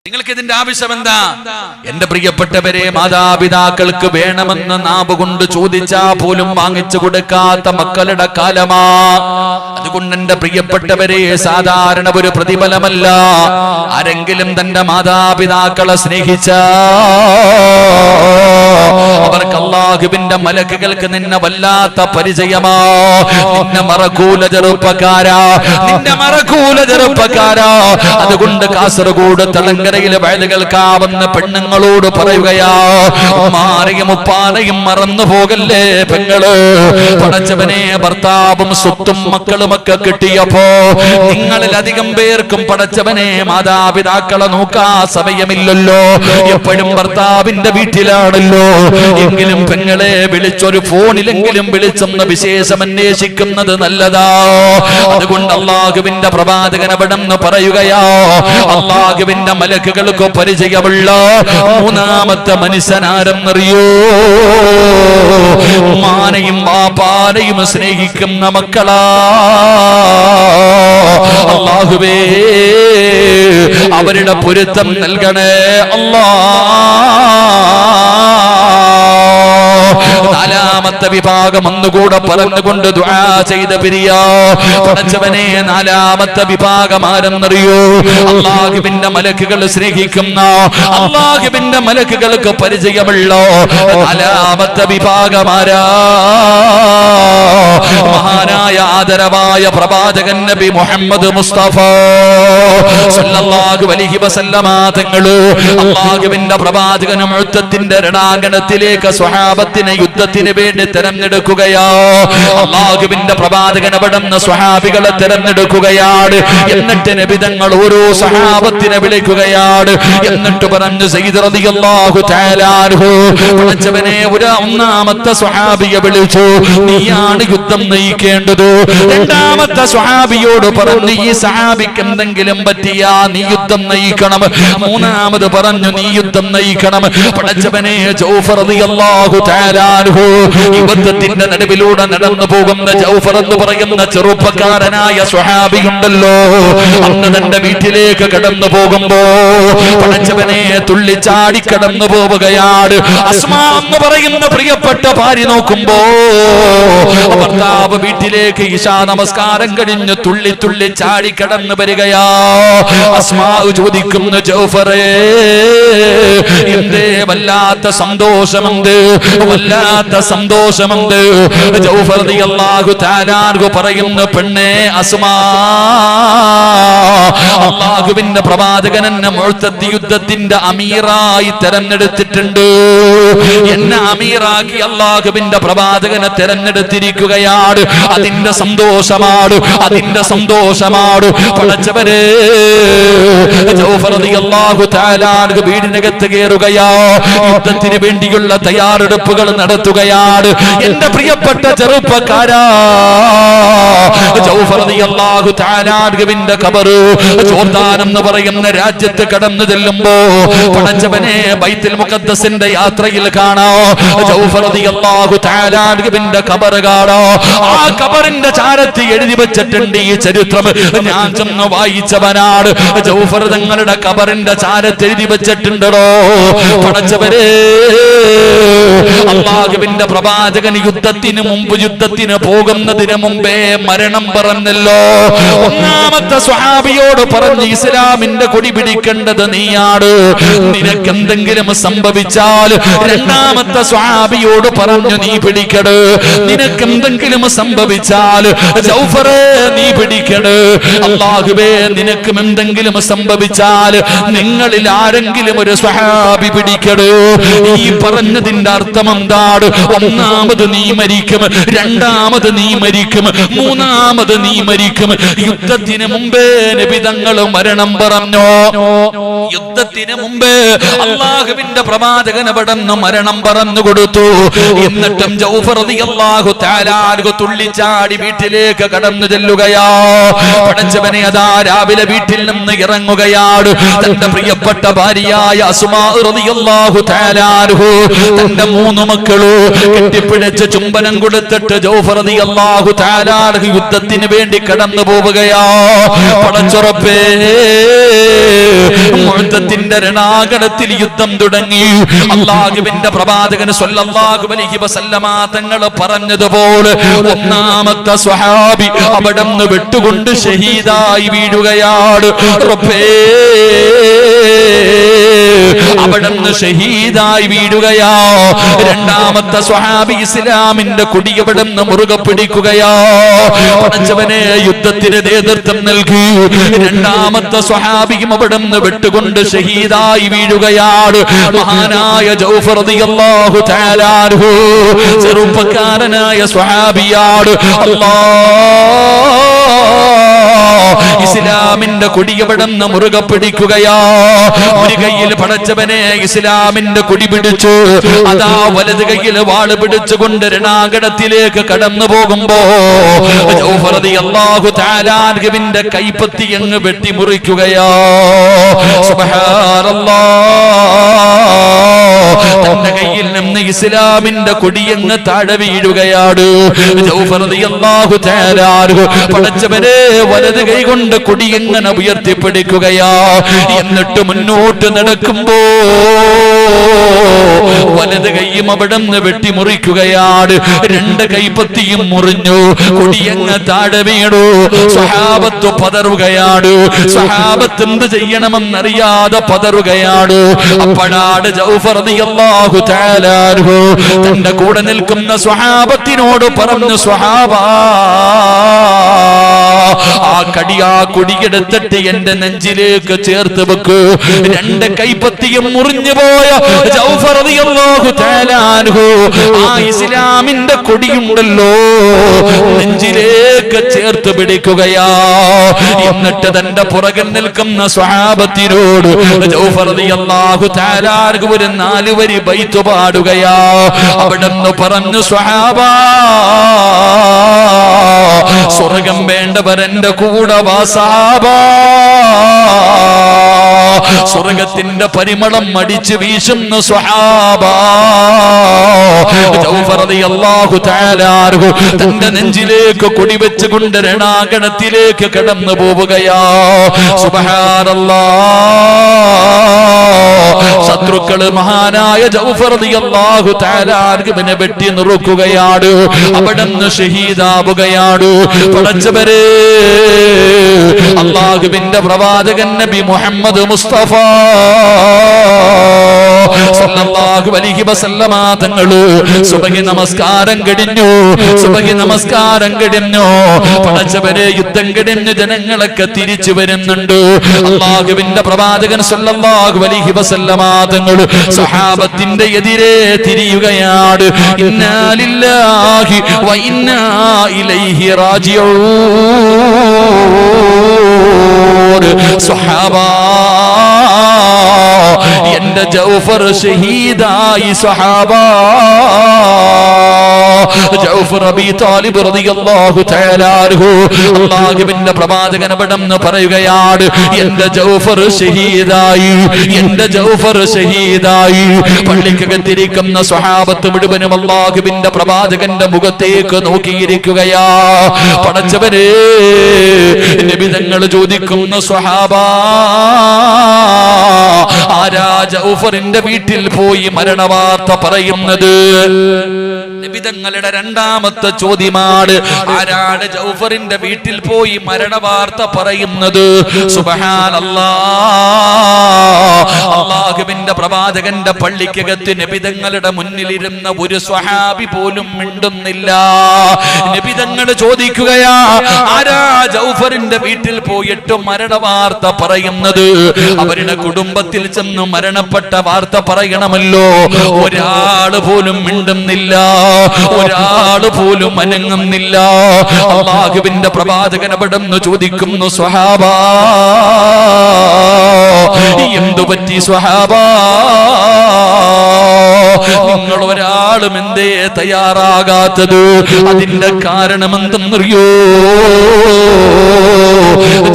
നിങ്ങൾക്ക് ഇതിന്റെ ആവശ്യം എന്താ? എന്റെ പ്രിയപ്പെട്ടവരെ, മാതാപിതാക്കൾക്ക് വേണമെന്ന് നാവ് കൊണ്ട് ചോദിച്ചാ പോലും വാങ്ങിച്ചു കൊടുക്കാത്ത മക്കളുടെ കാലമാ. അതുകൊണ്ട് എന്റെ പ്രിയപ്പെട്ടവരെ, സാധാരണ ഒരു പ്രതിഫലമല്ല. ആരെങ്കിലും തന്റെ മാതാപിതാക്കളെ സ്നേഹിച്ച അവർക്ക് അല്ലാഹുവിന്റെ മലക്കുകൾക്ക് നിന്നെ വല്ലാത്ത പരിചയമാ. നിന്നെ മറക്കൂല ചെറുപ്പക്കാരാ, നിന്നെ മറക്കൂല ചെറുപ്പക്കാരാ. അതുകൊണ്ട് കാസർഗോഡ് തളങ്കരയിലെ വയലുകൾക്കാവുന്ന പെണ്ണുങ്ങളോട് പറയുകയാ, ഉമ്മാനെയും ഉപ്പാനെയും മറന്നു പോകല്ലേ പെങ്ങള്. പടച്ചവനെ, ഭർത്താവും സ്വത്തും മക്കളുമൊക്കെ കിട്ടിയപ്പോ നിങ്ങളിൽ അധികം പേർക്കും പടച്ചവനെ മാതാപിതാക്കളെ നോക്കാ സമയമില്ലല്ലോ. എപ്പോഴും ഭർത്താവിന്റെ വീട്ടിലാണല്ലോ. എങ്കിലും പെങ്ങളെ വിളിച്ചൊരു ഫോണിലെങ്കിലും വിളിച്ചൊന്ന് വിശേഷം അന്വേഷിക്കുന്നത് നല്ലതാ. അതുകൊണ്ട് അല്ലാഹുവിന്റെ പ്രവാചകൻ അവിടെന്ന് പറയുകയാ, അല്ലാഹുവിന്റെ മലക്കുകൾക്ക് പരിചയമുള്ള മൂന്നാമത്തെ മനുഷ്യനാരെന്നറിയോ? ഉമ്മാനെയും ബാപ്പാനെയും സ്നേഹിക്കുന്ന മക്കളാ. അല്ലാഹുവേ, അവരുടെ പൊരുത്തം നൽകണേ അല്ലാ. നാലാമത്തെ വിഭാഗം ഒന്നുകൂടെ പറഞ്ഞുകൊണ്ട് ദുആ ചെയ്ത പിരിയാ. പടച്ചവനെ, നാലാമത്തെ വിഭാഗം ആരെന്നറിയോ? അല്ലാഹുവിന്റെ മലക്കുകൾ സ്നേഹിക്കുന്ന, അല്ലാഹുവിന്റെ മലക്കുകൾക്ക് പരിചയമുള്ള നാലാമത്തെ വിഭാഗമാരാ? മഹാനായ ആദരവായ പ്രവാചകൻ നബി മുഹമ്മദ് മുസ്തഫ സല്ലല്ലാഹു അലൈഹി വസല്ലമ തങ്ങള് അല്ലാഹുവിന്റെ പ്രവാചകൻ മുഅത്തത്തിന്റെ രണാങ്കണത്തിലേക്ക് സ്വഹാബത്തിനെ യുദ്ധത്തിന് വേണ്ടി തെരഞ്ഞെടുക്കുകയാ. അല്ലാഹുവിന്റെ പ്രവാചകൻ അവിടുന്ന് സ്വഹാബികളെ തെരഞ്ഞെടുക്കുകയാണ്. എന്നിട്ട് നബി തങ്ങൾ ഓരോ സ്വഹാബത്തിനെ വിളിക്കുകയാണ്. എന്നിട്ട് പറഞ്ഞു, സയ്യിദ് റളിയല്ലാഹു തആല അൻഹു, പടച്ചവനെ, ഒന്നാമത്തെ സ്വഹാബിയെ വിളിച്ചു, നീയാണ് യുദ്ധം നയിക്കേണ്ടത്. രണ്ടാമത്തെ സ്വഹാബിയോട് പറഞ്ഞു, ഈ സഹാബിക്ക് എന്തെങ്കിലും പറ്റിയാ നീ യുദ്ധം നയിക്കണം. മൂന്നാമത് പറഞ്ഞു, നീ യുദ്ധം നയിക്കണം. പടച്ചവനെ, ജൗഫർ റളിയല്ലാഹു തആല അൻഹു യുദ്ധത്തിന്റെ നടുവിലൂടെ നടന്നു പോകുന്ന ജൗഫർ എന്ന് പറയുന്ന ചെറുപ്പക്കാരനായ സ്വഹാബിയുണ്ടല്ലോ, അന്ന് തന്റെ വീട്ടിലേക്ക് കടന്നു പോകുമ്പോ പടച്ചവനെ തുള്ളിച്ചാടി കടന്നു പോവുകയാണ്. അസ്മാ എന്ന് പറയുന്ന പ്രിയപ്പെട്ട ഭാര്യ നോക്കുമ്പോ ഭർത്താവ് വീട്ടിലേക്ക് ഇശാ നമസ്കാരം കഴിഞ്ഞ് തുള്ളി തുള്ളി ചാടി കടന്നു വരികയാ. അസ്മാ ചോദിക്കുന്നു, ജൗഫറേ, എന്തേ വല്ലാത്ത സന്തോഷമുണ്ട്, വല്ലാത്ത സന്തോഷമുണ്ട്. ജൗഫർ റളിയല്ലാഹു തആല അൻഹു പറയുന്നു, പെണ്ണേ അസ്മാ, അല്ലാഹുവിന്റെ പ്രവാചകൻ എന്നെ മുഅത്തദ് യുദ്ധത്തിന്റെ അമീറായി തെരഞ്ഞെടുത്തിട്ടുണ്ട്. എന്നെ അമീറാക്കി അല്ലാഹുവിന്റെ പ്രവാചകനെ തെരഞ്ഞെടുത്തിരിക്കുകയാണ്. അതിന്റെ സന്തോഷമാണ്, അതിന്റെ സന്തോഷമാണ്. പടച്ചവരെ, ജൗഫർ റളിയല്ലാഹു തആല അൻഹു വീടിനകത്ത് കയറുകയാ. യുദ്ധത്തിന് വേണ്ടിയുള്ള തയ്യാറെടുപ്പുകൾ നടത്തുകയാണ്. എന്റെ പ്രിയപ്പെട്ട ചെറുപ്പക്കാരാ, ജൗഫർ റളിയല്ലാഹു തആല അൻഹുവിന്റെ ഖബർ ജോർദാൻ എന്ന് പറയുന്ന രാജ്യത്ത് കടന്നു ചെല്ലുമ്പോ പടച്ചവനെ, ബൈത്തുൽ മുഖദ്ദസിന്റെ യാത്രയിൽ കാണാ ജൗഫർ റളിയല്ലാഹു തആല അൻഹുവിന്റെ ഖബർ കാണാ. ആ ഖബറിന്റെ ചാരത്ത് എഴുതി വെച്ചിട്ടുണ്ട് ഈ ചരിത്രം. ഞാൻ ചെന്ന് വായിച്ചവനാണ്. ജൗഫർ തങ്ങളുടെ ഖബറിന്റെ ചാരത്ത് എഴുതി വെച്ചിട്ടുണ്ടോ? പടച്ചവരെ, അല്ലാഹുവിന്റെ പ്രവാചകൻ യുദ്ധത്തിന് മുമ്പ്, യുദ്ധത്തിന് പോകുന്നതിന് മുമ്പേ മരണം പറഞ്ഞല്ലോ. ഒന്നാമത്തെ സ്വഹാബിയോട് പറഞ്ഞു, ഇസ്ലാമിന്റെ കൊടി പിടിക്കേണ്ടത് നീയാണ്, നിനക്കെന്തെങ്കിലും സംഭവിച്ചാൽ. രണ്ടാമത്തെ സ്വഹാബിയോട് പറഞ്ഞു, നീ പിടിക്കട്, നിനക്കെന്തെങ്കിലും സംഭവിച്ചാൽ. ജൗഫറേ, നീ പിടിക്കട്. അല്ലാഹുവേ, നിനക്കും എന്തെങ്കിലും സംഭവിച്ചാൽ നിങ്ങളിൽ ആരെങ്കിലും ഒരു സ്വഹാബി പിടിക്കട്. ഈ പറഞ്ഞതിന്റെ അർത്ഥം എന്താണ്? ഒന്നാമത് നീ മരിക്കും, രണ്ടാമത് നീ മരിക്കും, മൂന്നാമത് നീ മരിക്കും. യുദ്ധത്തിന് മുമ്പേ നബി തങ്ങൾ മരണം പറഞ്ഞോ. യുദ്ധത്തിന് മുമ്പേ അല്ലാഹുവിന്റെ പ്രവാചകൻ അവിടുന്ന് മരണം പറഞ്ഞു കൊടുത്തു. എന്നിട്ടും ജൗഫർ റളിയല്ലാഹു തആല അൻഹു തുള്ളിച്ചാടി വീട്ടിലേക്ക് കടന്നു ചെല്ലുകയാ. പടച്ചവനെ, അതാ രാവിലെ വീട്ടിൽ നിന്ന് ഇറങ്ങുകയാണ്. തന്റെ പ്രിയപ്പെട്ട ഭാര്യയായ അസ്മാ റളിയല്ലാഹു തആല അൻഹു തന്റെ 3 മക്കള് കെട്ടിപ്പിടിച്ച് ചുംബനം കൊടുത്തിട്ട് ജൗഫർ റളിയല്ലാഹു തആല യുദ്ധത്തിന് വേണ്ടി കടന്നു പോവുകയാ. പടച്ചുറപ്പേ, മുഅ്തത്തിന്റെ രണാകണത്തിൽ യുദ്ധം തുടങ്ങി. അല്ലാഹുവിന്റെ പ്രവാചകൻ സ്വല്ലല്ലാഹു അലൈഹി വസല്ലമ തങ്ങൾ പറഞ്ഞതുപോലെ ഒന്നാമത്തെ സ്വഹാബി അവിടുന്ന് വിട്ടുകൊണ്ട് ഷഹീദായി വീഴുകയാണ്. റബ്ബേ, അവിടുന്ന് ഷഹീദായി വീഴുകയാ. രണ്ടാമത്തെ സ്വഹാബി ഇസ്ലാമിന്റെ കൊടി അവിടുന്ന് മുറുകെ പിടിക്കുകയാ. പടച്ചവനെ, യുദ്ധത്തിന് നേതൃത്വം നൽകി. രണ്ടാമത്തെ സ്വഹാബിയും അവിടുന്ന് വിട്ടുകൊണ്ട് ഷഹീദായി വീഴുകയാണ്. മഹാനായ ജൗഫർ റളിയല്ലാഹു തആല അൻഹു ചെറുപ്പക്കാരനായ സ്വഹാബിയാണ്. ഇസ്ലാമിന്റെ കൊടിയവിടുന്ന് മുറുകെ പിടിക്കുകയാ. ഒരു കയ്യിൽ പടച്ചവനെ ഇസ്ലാമിന്റെ കൊടി പിടിച്ചു, അതാ വലത് കയ്യിൽ വാള് പിടിച്ചുകൊണ്ട് രണാകണത്തിലേക്ക് കടന്നു പോകുമ്പോ ജൗഫർ റളിയല്ലാഹു തആല അൻഹുവിന്റെ കൈപ്പത്തി അങ്ങ് വെട്ടിമുറിക്കുകയാ. സുബ്ഹാനല്ലാഹ്, തന്റെ കയ്യിൽ നിന്ന് ഇസ്ലാമിന്റെ കൊടിയങ്ങ് താഴെ വീഴുകയാണ്. ജൗഫർ റളിയല്ലാഹു തആല അൻഹു പടച്ചവനെ വലത് കൈ കൊണ്ട് കൊടിയെങ്ങനെ ഉയർത്തിപ്പിടിക്കുകയാ. എന്നിട്ട് മുന്നോട്ട് നടക്കുമ്പോ വലത് കൈയും അവിടുന്ന് വെട്ടിമുറിക്കുകയാണ്. 2 കൈപ്പത്തിയും മുറിഞ്ഞു. കൊടിയങ്ങ് താഴെ വീണു. സ്വഹാബത്ത് പതറുകയാണ്. സ്വഹാബത്ത് എന്ത് ചെയ്യണമെന്നറിയാതെ പതറുകയാണ്. അപ്പോഴാണ് ജൗഫർ റളിയല്ലാഹു തആല അൻഹു തന്റെ കൂടെ നിൽക്കുന്ന സ്വഹാബത്തിനോട് പറഞ്ഞു, സ്വഹാബാ, ആ കൊടിയെടുത്തിട്ട് എന്റെ നെഞ്ചിലേക്ക് ചേർത്ത് വെക്ക്. 2 കൈപ്പത്തിയും മുറിഞ്ഞു പോയ ജൗഫർ റളിയല്ലാഹു തആല അൻഹു ആ ഇസ്ലാമിന്റെ കൊടിയുണ്ടല്ലോ നെഞ്ചിലേക്ക് ചേർത്ത് പിടിക്കുകയാ. എന്നിട്ട് തന്റെ പുറകിൽ നിൽക്കുന്ന സ്വഹാബത്തിനോട് ജൗഫർ റളിയല്ലാഹു തആല അൻഹു ഒരു 4 വരി ബൈത്ത് പാടുകയാ. അവിടുന്ന് പറഞ്ഞു, സ്വഹാബാ, സ്വർഗം വേണ്ടവരെന്റെ കൂടെ വാ സഹാബാ. സ്വർഗത്തിന്റെ പരിമളം അടിച്ചു വീശുന്ന സ്വഹാബാ. ജൗഫർ റളിയല്ലാഹു തആല അൻഹു തന്റെ നെഞ്ചിലേക്ക് കൊടി വെച്ചുകൊണ്ട് രണാകണത്തിലേക്ക് കടന്നു പോവുകയാ. സുബ്ഹാനല്ലാഹ്, ശത്രുക്കള് മഹാനായ ജൗഫർ റളിയല്ലാഹു തആല അൻഹുവിനെ വെട്ടി നുറുക്കുകയാണ്. അവിടുന്ന് ഷഹീദാവുകയാണ്. പടച്ചവരെ, അല്ലാഹുവിന്റെ പ്രവാചകൻ നബി മുഹമ്മദ് മുസ്തഫ സല്ലല്ലാഹു അലൈഹി വസല്ലമ തങ്ങള് സുബഹി നമസ്കാരം കഴിഞ്ഞു. സുബഹി നമസ്കാരം കഴിഞ്ഞു. പടച്ചവരെ, യുദ്ധം കഴിഞ്ഞ് ജനങ്ങളൊക്കെ തിരിച്ചു വരുന്നുണ്ട്. അല്ലാഹുവിന്റെ പ്രവാചകൻ സല്ലല്ലാഹു അലൈഹി വസല്ലമ തങ്ങള് സ്വഹാബത്തിന്റെ എതിരെ തിരിയുകയാണ്. ഇന്നാ ലില്ലാഹി വ ഇന്നാ ഇലൈഹി റാജിഊൻ. സ്വഹാബാ, എന്റെ ജൗഫർ ഷഹീദായി. സ്വഹാബാ, ജൗഫർ അബീ താലിബ് റളിയല്ലാഹു തആല അൻഹു അല്ലാഹുവിന്റെ പ്രവാചകൻ അവിടുന്ന് പറയുകയാണ്, എന്റെ ജൗഫർ ഷഹീദായി, എന്റെ ജൗഫർ ഷഹീദായി. പള്ളിക്കകത്തിരിക്കുന്ന സ്വഹാബത്ത് മുഴുവനും അല്ലാഹുവിന്റെ പ്രവാചകന്റെ മുഖത്തേക്ക് നോക്കിയിരിക്കുകയാ. പടച്ചവരെ, നബി തങ്ങൾ ചോദിക്കുന്ന, സ്വഹാബാ, ആരാ ജൗഫറിന്റെ വീട്ടിൽ പോയി മരണവാർത്ത പറയുന്നത്? നബി തങ്ങളുടെ രണ്ടാമത്തെ ചോദ്യമാണ്, ആരാണ് ജൗഫറിന്റെ വീട്ടിൽ പോയി മരണവാർത്ത പറയുന്നത്? സുബ്ഹാനല്ലാഹ്, അല്ലാഹുവിന്റെ പ്രവാചകന്റെ പള്ളിക്കകത്ത് നബി തങ്ങളുടെ മുന്നിലിരുന്ന ഒരു സ്വഹാബി പോലും മിണ്ടുന്നില്ല. നബി തങ്ങൾ ചോദിക്കുകയാ, ആരാ ജൗഫറിന്റെ വീട്ടിൽ പോയിട്ട് മരണവാർത്ത പറയുന്നത്? അവരുടെ കുടുംബത്തിൽ ചെന്ന് മരണപ്പെട്ട വാർത്ത പറയണമല്ലോ. ഒരാള് പോലും മിണ്ടുന്നില്ല, ഒരാള് പോലും അനങ്ങുന്നില്ല. അല്ലാഹുവിന്റെ പ്രവാചകൻ അവിടുന്ന് ചോദിക്കുന്നു, സ്വഹാബാ, എന്തു പറ്റി സ്വഹാബാ? നിങ്ങൾ ഒരാളും എന്തേ തയ്യാറാകാത്തത്? അതിന്റെ കാരണം എന്തെന്നറിയോ?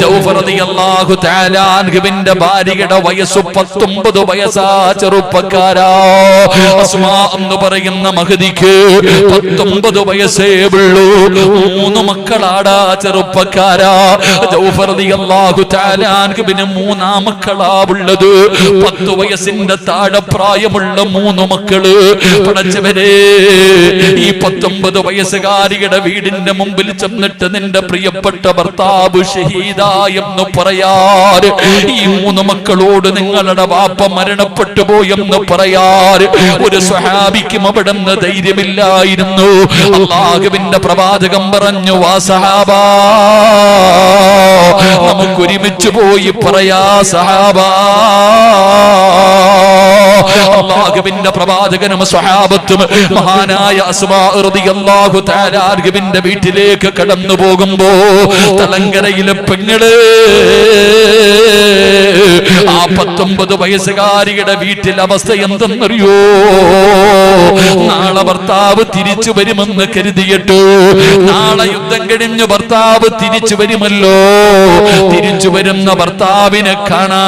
ജൗഫർ റളിയല്ലാഹു തആല അൻഹുവിന്റെ ഭാര്യയുടെ വയസ്സ് 19 വയസ്സാ. ചെറുപ്പക്കാരാ, അസ്മാ എന്ന് പറയുന്ന മഹദിക്ക് 19 വയസ്സേ ഉള്ളൂ. 3 മക്കളാടാ ചെറുപ്പക്കാരാ. ജൗഫർ റളിയല്ലാഹു തആല അൻഹുവിന് 3 മക്കളാ ഉള്ളത്. 10 വയസ്സിന്റെ താഴെ പ്രായമുള്ള 3 മക്കള്. പടച്ചവരെ, ഈ 19 വയസ്സുകാരിയുടെ വീടിന്റെ മുമ്പിൽ ചെന്നിട്ട് നിന്റെ പ്രിയപ്പെട്ട ഭർത്താവ് ഷഹീദായെന്ന് പറയാറ്, ഈ 3 മക്കളോട് നിങ്ങളുടെ വാപ്പ മരണപ്പെട്ടു പോയെന്ന് പറയാറ് ഒരു സ്വഹാബിക്കും അവിടെ നിന്ന് ധൈര്യമില്ലായിരുന്നു. അല്ലാഹുവിന്റെ പ്രവാചകൻ പറഞ്ഞു, വാ സഹാബാ, നമുക്ക് ഒരുമിച്ച് പോയി പറയാ സഹാബാ. അല്ലാഹുവിന്റെ പ്രവാചകനും സ്വഹാബത്തും മഹാനായ അസ്മാ റളിയല്ലാഹു തആല അൻഹുവിന്റെ വീട്ടിലേക്ക് കടന്നു പോകുമ്പോ തലങ്കരയിലെ പെങ്ങള് ആ 19 വയസ്സുകാരിയുടെ വീട്ടിൽ അവസ്ഥ എന്തെന്നറിയോ? നാളെ ഭർത്താവ് തിരിച്ചു വരുമെന്ന് കരുതിയിട്ട്, നാളെ യുദ്ധം കഴിഞ്ഞ് ഭർത്താവ് തിരിച്ചു വരുമല്ലോ, തിരിച്ചു വരുന്ന ഭർത്താവിനെ കാണാൻ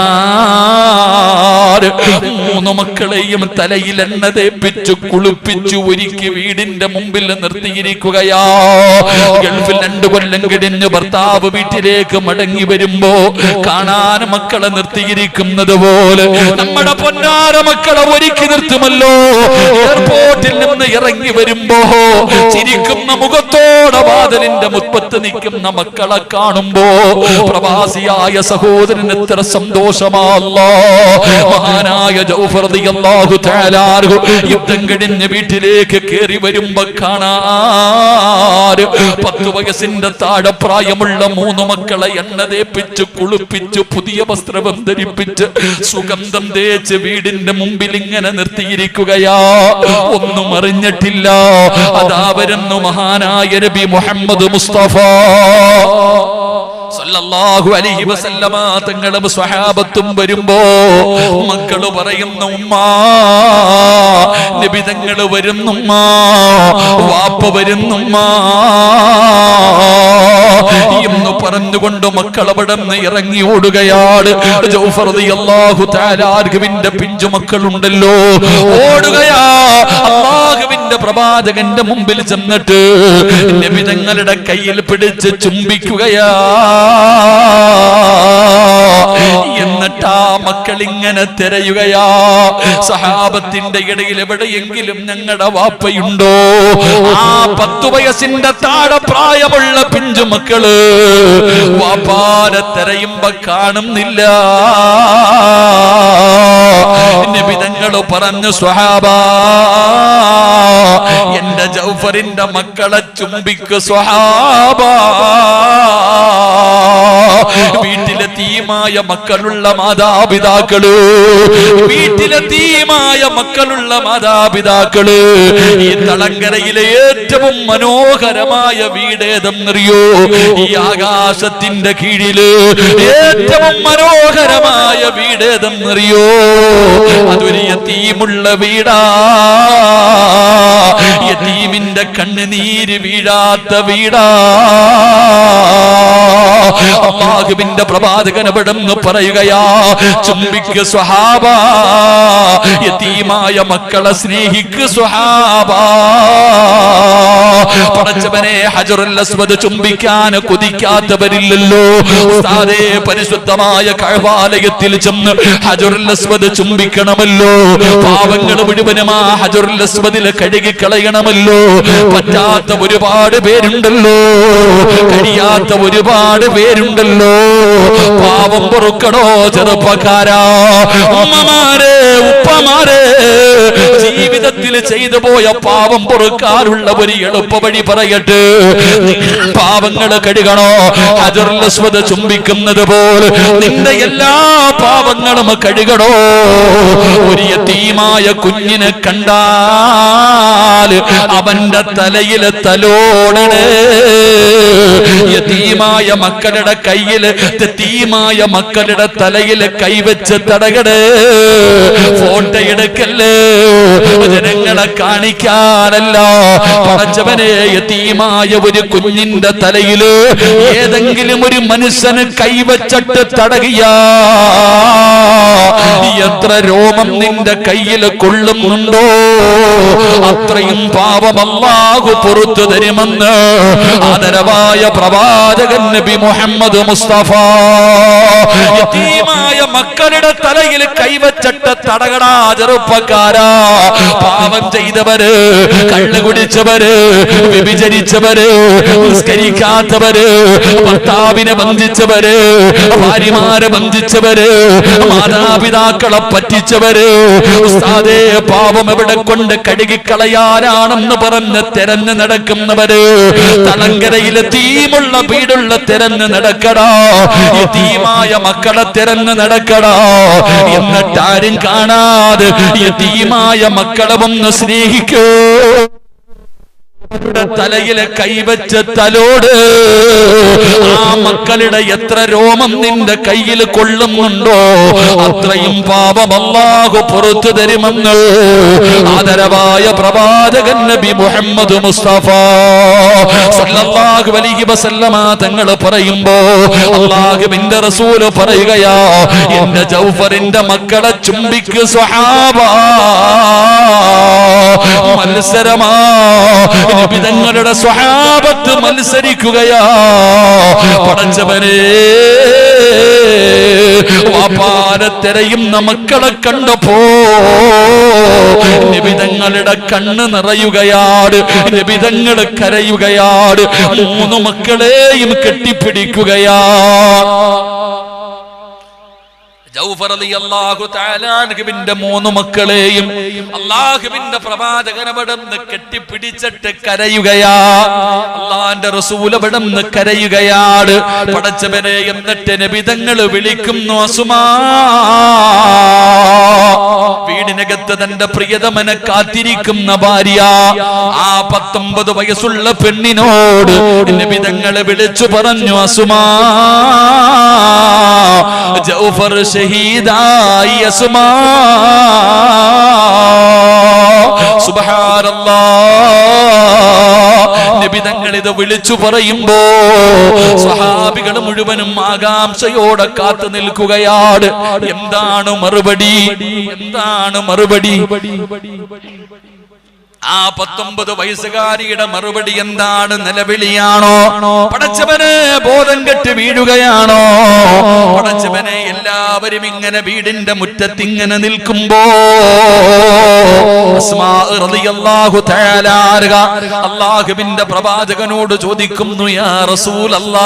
3 മക്കളെയും തലയിൽ എണ്ണ തേപ്പിച്ചു കുളിപ്പിച്ചു ഒരുക്കി വീടിന്റെ മുമ്പിൽ നിർത്തിയിരിക്കുകയാ. ഗൾഫിൽ 2 കൊല്ലം കഴിഞ്ഞ് ഭർത്താവ് വീട്ടിലേക്ക് മടങ്ങി വരുമ്പോ കാണാൻ മക്കളെ നിർത്തിയിരിക്കുന്നത് പോലെ നമ്മുടെ പൊന്നാര മക്കളെ ഒരുക്കി നിർത്തുമല്ലോ. എയർപോർട്ടിൽ നിന്ന് ഇറങ്ങി വരുമ്പോ ചിരിക്കുന്ന മുഖത്തോടെ വാതിലിന്റെ മുറ്റത്ത് നിൽക്കുന്ന മക്കളെ കാണുമ്പോ പ്രവാസിയായ സഹോദരൻ എത്ര സന്തോഷമാല്ലോ. മഹാനായ ജൗഫർ റളിയല്ലാഹു തആല അൻഹു യുദ്ധം കഴിഞ്ഞ് വീട്ടിലേക്ക് കയറി വരുമ്പോ കാണാൻ 10 വയസ്സിന്റെ താഴെ പ്രായമുള്ള 3 മക്കളെ എണ്ണ തേപ്പിച്ച് കുളിപ്പിച്ച് പുതിയ വസ്ത്രം ധരിപ്പിച്ച് സുഗന്ധം തേച്ച് വീടിന്റെ മുമ്പിൽ ഇങ്ങനെ നിർത്തിയിരിക്കുകയാ. ഒന്നും അറിഞ്ഞിട്ടില്ല. അതാ വരുന്നു മഹാനായ നബി മുഹമ്മദ് മുസ്തഫ സല്ലല്ലാഹു അലൈഹി വസല്ലമ തങ്ങളും സ്വഹാബത്തും വരുമ്പോ മക്കള് പറയുന്നു, ഉമ്മാ നബി തങ്ങൾ വരുന്നുമ്മാ, വാപ്പ വരുന്നുമ്മാ എന്ന് പറഞ്ഞുകൊണ്ട് മക്കൾ അവിടെ നിന്ന് ഇറങ്ങി ഓടുകയാണ്. ജൗഫർ റളിയല്ലാഹു തആല അൻഹുവിന്റെ പിഞ്ചു മക്കളുണ്ടല്ലോ, ഓടുകയാ. അല്ലാഹുവിന്റെ പ്രവാചകന്റെ മുമ്പിൽ ചെന്നിട്ട് നബി തങ്ങളുടെ കയ്യിൽ പിടിച്ച് ചുംബിക്കുകയാ. എന്നിട്ടാ മക്കൾ ഇങ്ങനെ തിരയുകയാ, സഹാബത്തിന്റെ ഇടയിൽ എവിടെയെങ്കിലും ഞങ്ങളുടെ വാപ്പയുണ്ടോ? ആ 10 വയസ്സിന്റെ താഴെ പ്രായമുള്ള പിഞ്ചു മക്കള് വാപ്പാരെ തിരയുമ്പോ കാണുന്നില്ല. നബി തങ്ങൾ പറഞ്ഞു, സ്വഹാബാ, എന്റെ ജൗഫറിന്റെ മക്കളെ ചുംബിക്ക് സ്വഹാബാ. വീട്ടിലെത്തിയുമായ മക്കളുള്ള മാതാപിതാക്കള്, വീട്ടിലെത്തിയുമായ മക്കളുള്ള മാതാപിതാക്കള് ഈ തളങ്കരയിലെ ഏറ്റവും മനോഹരമായ വീടേതെന്നറിയോ? ഈ ആകാശത്തിന്റെ കീഴില് ഏറ്റവും മനോഹരമായ വീടേതെന്നറിയോ? അതൊരു യതീമുള്ള വീടാ. യതീമിന്റെ കണ്ണുനീര് വീഴാത്ത വീടാ. അല്ലാഹുവിന്റെ പ്രവാചകൻ അവിടെന്ന് പറയുകയാ, ചുംബിക്ക് സ്വഹാബാ, യതീമായ മക്കളെ സ്നേഹിക്ക് സ്വഹാബാ. പടച്ചവനെ, ഹജറുൽ അസ്വദ് ചുംബിക്കാൻ കൊതിക്കാത്തവരില്ലല്ലോ. ഉസ്താദേ, പരിശുദ്ധമായ കഅബാലയത്തിൽ ചെന്ന് ഹജറുൽ അസ്വദ് ചുംബിക്കണമല്ലോ. പാവങ്ങൾ മുഴുവനും ആ ഹജറുൽ അസ്വദിൽ കഴുകി കളയണമല്ലോ. പറ്റാത്ത ഒരുപാട് പേരുണ്ടല്ലോ, കഴിയാത്ത ഒരുപാട് പേരുണ്ടല്ലോ. പാവം പൊറുക്കണോ ചെറുപ്പക്കാരാ, ഉമ്മമാരെ, ഉപ്പമാരെ, ജീവിതത്തിൽ ചെയ്തു പോയ പാവം പൊറുക്കാനുള്ള ഒരു എളുപ്പ വഴി പറയട്ടെ. പാവങ്ങള് കഴുകണോ? ഹജറുൽ അസ്വദ് ചുംബിക്കുന്നത് പോലെ നിന്റെ എല്ലാ പാവങ്ങളും കഴുകണോ? ഒരു യതീമായ കുഞ്ഞിനെ കണ്ടാൽ അവന്റെ തലയിൽ തലോടണേ. യതീമായ മക്കളുടെ കയ്യില്, യതീമായ മക്കളുടെ തലയിൽ കൈവച്ച് തടകണേ. ഫോട്ടോ എടുക്കല്ലേ, ജനങ്ങളെ കാണിക്കാനല്ല. പടച്ചവനെ യതീമായ ഒരു കുഞ്ഞിന്റെ തലയില് ഏതെങ്കിലും ഒരു മനുഷ്യന് കൈവച്ചിട്ട് തടകിയാ എത്ര രോമം നിന്റെ കയ്യിൽ കൊള്ളുന്നുണ്ടോ അത്രയും പാപം അല്ലാഹു പുറത്തു തരുമെന്ന് ആദരവായ പ്രവാചകൻ നബി മുഹമ്മദ് മുസ്തഫ. യതീമായ മക്കളുടെ തലയിൽ കൈവച്ചിട്ട് തടകടാ ചെറുപ്പക്കാരാ. പാപം ചെയ്തവര്, കള്ളു കുടിച്ചവര്, വ്യഭിചരിച്ചവര്, നിസ്കരിക്കാത്തവര്, ഭർത്താവിനെ ബന്ധിച്ചവര്, ഭാര്യമാരെ ബന്ധിച്ചവര്, മാതാപിതാക്കളെ പറ്റിച്ചവര്, ഉസ്താദേ പാപം എവിടെ കൊണ്ട് കഴുകിക്കളയാനാണെന്ന് പറഞ്ഞ് തെരഞ്ഞു നടക്കുന്നവര്, തളങ്കരയിലെ തീമുള്ള വീടുള്ള തെരഞ്ഞു നടക്കടാ. യതീമായ മക്കളെ തെരഞ്ഞു നടക്കടാ. എന്നിട്ടാരും കാണാതെ യതീമായ മക്കളെ ഒന്ന് സ്നേഹിക്കൂ. തലയിലെ കൈവച്ച തലോട് ആ മക്കളുടെ എത്ര രോമം നിന്റെ കയ്യിൽ കൊള്ളുന്നുണ്ടോ അത്രയും പാപം അല്ലാഹു പുറത്തു തരുമെന്ന് ആദരവായ പ്രവാചകൻ നബി മുഹമ്മദ് മുസ്തഫ സല്ലല്ലാഹു അലൈഹി വസല്ലമ തങ്ങൾ പറയുമ്പോ അല്ലാഹുവിന്റെ റസൂൽ പറയുകയാ, എന്റെ ജൗഫറിന്റെ മക്കളെ ചുംബിക്ക് സ്വഹാബ. മത്സരമാ, നബിതങ്ങളുടെ സ്വഹാബത്ത് മത്സരിക്കുകയാ. പടച്ചവനെ വാപ്പാനെ തെരയുന്ന മക്കളെ കണ്ടപ്പോ നബിതങ്ങളുടെ കണ്ണ് നിറയുകയാണ്, നബിതങ്ങൾ കരയുകയാണ്, 3 മക്കളെയും കെട്ടിപ്പിടിക്കുകയാ. ജൗഫർ റളിയല്ലാഹു തആല അൻഹുവിന്റെ 3 മക്കളെയും അല്ലാഹുവിന്റെ പ്രവാചകൻ അവിടുന്ന് കെട്ടിപ്പിടിച്ചിട്ട് കരയുകയാ. അല്ലാഹുവിന്റെ റസൂൽ അവിടുന്ന് കരയുകയാണ്. പടച്ചവനെ എന്നിട്ട് നബി തങ്ങൾ വിളിക്കുന്നു, അസുമാ. വീടിനകത്ത് തന്റെ പ്രിയതമനെ കാത്തിരിക്കുന്ന ഭാര്യ ആ 19 വയസ്സുള്ള പെണ്ണിനോട് നബി തങ്ങൾ വിളിച്ചു പറഞ്ഞു, അസുമാ, ജൗഫർ ഷഹീദായി അസുമാ. സുബ്ഹാനല്ലാഹ്. നബി തങ്ങൾ ഇത് വിളിച്ചു പറയുമ്പോ സ്വഹാബികൾ മുഴുവനും ആകാംക്ഷയോടെ കാത്തു നിൽക്കുകയാണ്. എന്താണ് മറുപടി? എന്താണ് മറുപടി? ആ 19 വയസ്സുകാരിയുടെ മറുപടി എന്താണ്? നിലവിളിയാണോ? പടച്ചവനെ ബോധം കെട്ട് വീഴുകയാണോ? പടച്ചവനെ എല്ലാവരും ഇങ്ങനെ വീടിന്റെ മുറ്റത്ത് ഇങ്ങനെ നിൽക്കുമ്പോ അസ്മാ റളിയല്ലാഹു തആല അല്ലാഹുവിന്റെ പ്രവാചകനോട് ചോദിക്കുന്നു, യാ റസൂലല്ലാഹ്,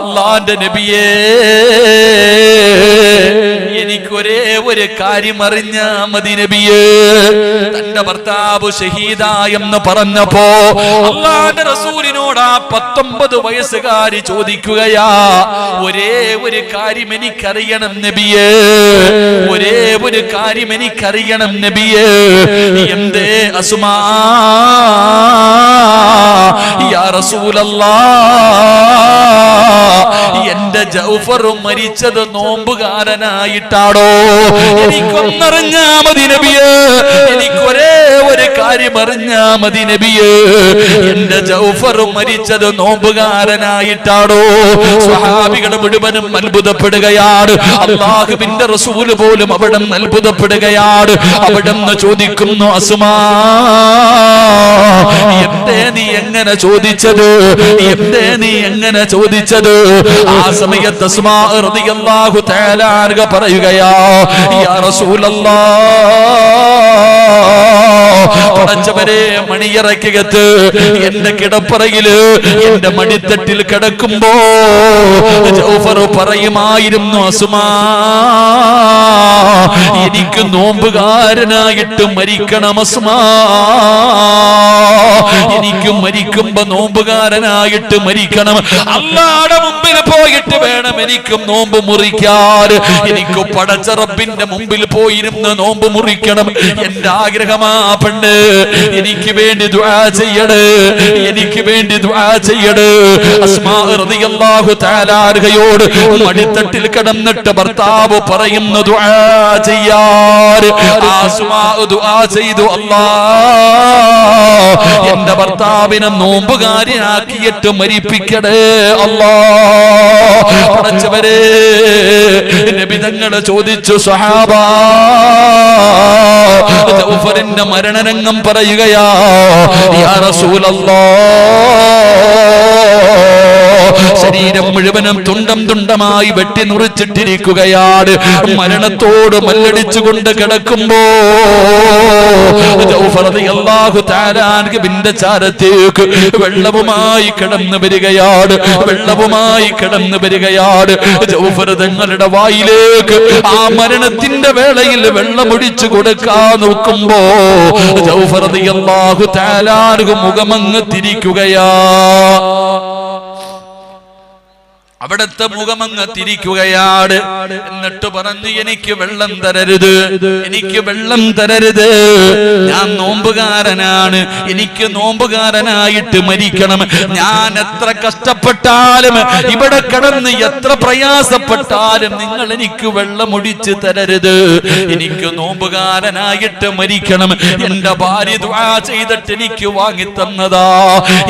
അല്ലാഹുവിന്റെ നബിയേ, എനിക്കൊരേ ഒരു കാര്യം അറിഞ്ഞാ മതി നബിയേ. തന്റെ ഭർത്താവ് ഷഹീദായെന്ന് പറഞ്ഞപ്പോ അല്ലാഹുവിന്റെ റസൂലിനോട് ആ 19 വയസ്സുകാരി ചോദിക്കുകയാ, ഒരേ ഒരു കാര്യം എനിക്കറിയണം നബിയേ, ഒരേ ഒരു കാര്യം എനിക്കറിയണം നബിയേ. എന്തേ അസുമാ? യാ റസൂലല്ലാഹ്, എന്റെ ജൗഫർ മരിച്ചത് നോമ്പുകാരനായിട്ടാണോ? എനിക്കൊന്നറിഞ്ഞാ മതി നബിയേ, എനിക്കൊരേ ഒരു കാര്യം അറിഞ്ഞാ മതി നബിയേ. എന്റെ ജൗഫർ മരിച്ചത് നോമ്പുകാരനായിട്ടാണോ? സ്വഹാബികൾ മുഴുവനും അത്ഭുതപ്പെടുകയാണ്. അല്ലാഹുവിന്റെ റസൂൽ പോലും അവിടെ അത്ഭുതപ്പെടുകയാണ്. അവിടെ ചോദിക്കുന്നു, അസുമാ, എന്തേ നീ എങ്ങനെ ചോദിച്ചത്? എന്തേ നീ എങ്ങനെ ചോദിച്ചത്? ആ സമയത്ത് അസ്മാ റളിയല്ലാഹു തആല അൻഹ പറയുകയാ, യാ റസൂലല്ലാഹ്, പടച്ചവനെ മണിയറക്കകത്ത് എന്റെ കിടപ്പറയില് എന്റെ മടിത്തട്ടിൽ കിടക്കുമ്പോ ജൗഫർ പറയുമായിരുന്നു, അസുമാ, എനിക്ക് നോമ്പുകാരനായിട്ട് മരിക്കണം അസ്മാ, എനിക്ക് മരിക്കുമ്പോ നോമ്പുകാരനായിട്ട് മരിക്കണം. അല്ലാഹുവിന്റെ മുമ്പിൽ പോയിട്ട് വേണം എനിക്കും നോമ്പ് മുറിക്കാൻ. എനിക്ക് പടച്ച റബ്ബിന്റെ മുമ്പിൽ പോയിരുന്ന് നോമ്പ് മുറിക്കണം. എന്റെ ആഗ്രഹമാ പെണ്ണ്, എനിക്ക് വേണ്ടി ദുആ ചെയ്യണേ, എനിക്ക് വേണ്ടി ദുആ ചെയ്യണേ. അസ്മാ റളിയല്ലാഹു തആല അൻഹയോട് മടിത്തട്ടിൽ കിടന്നിട്ട് ഭർത്താവ് പറയുന്നു ദുആ ചെയ്യാൻ. അസ്മാ ദുആ ചെയ്തു, അല്ലാഹ് എന്റെ ഭർത്താവിനെ നോമ്പുകാരിയാക്കിയിട്ട് മരിപ്പിക്കണേ അല്ലാഹ്. പടച്ചവരെ, നബി തങ്ങൾ ചോദിച്ചു, സ്വഹാബാ ജൗഫറിന്റെ മരണരംഗം പറയുകയാ, യാ റസൂലല്ലാഹ്, ശരീരം മുഴുവനും തുണ്ടം തുണ്ടമായി വെട്ടി നുറിച്ചിട്ടിരിക്കുകയാണ്. മരണത്തോട് മല്ലടിച്ചുകൊണ്ട് കിടക്കുമ്പോ ജൗഫർ റളിയല്ലാഹു തആല അൻഹുവിന്റെ ചാരത്തേക്ക് വെള്ളവുമായി കിടന്നു വരികയാണ്, വെള്ളവുമായി കിടന്നു വരികയാണ്. ജൗഫർ തങ്ങളുടെ വായിലേക്ക് ആ മരണത്തിന്റെ വേളയിൽ വെള്ളമൊഴിച്ചു കൊടുക്കാൻ നോക്കുമ്പോ ജൗഫർ റളിയല്ലാഹു തആല അൻഹു മുഖമങ്ങ് തിരിക്കുകയാ. അവിടുത്തെ മുഖമങ്ങ് തിരിക്കുകയാണ്. എന്നിട്ട് പറഞ്ഞു, എനിക്ക് വെള്ളം തരരുത്, എനിക്ക് വെള്ളം തരരുത്, ഞാൻ നോമ്പുകാരനാണ്, എനിക്ക് നോമ്പുകാരനായിട്ട് മരിക്കണം. ഞാൻ എത്ര കഷ്ടപ്പെട്ടാലും ഇവിടെ കിടന്ന് എത്ര പ്രയാസപ്പെട്ടാലും നിങ്ങൾ എനിക്ക് വെള്ളം ഒഴിച്ച് തരരുത്, എനിക്ക് നോമ്പുകാരനായിട്ട് മരിക്കണം. എന്റെ ഭാര്യ ദുആ ചെയ്തിട്ട് എനിക്ക് വാങ്ങിത്തന്നതാ,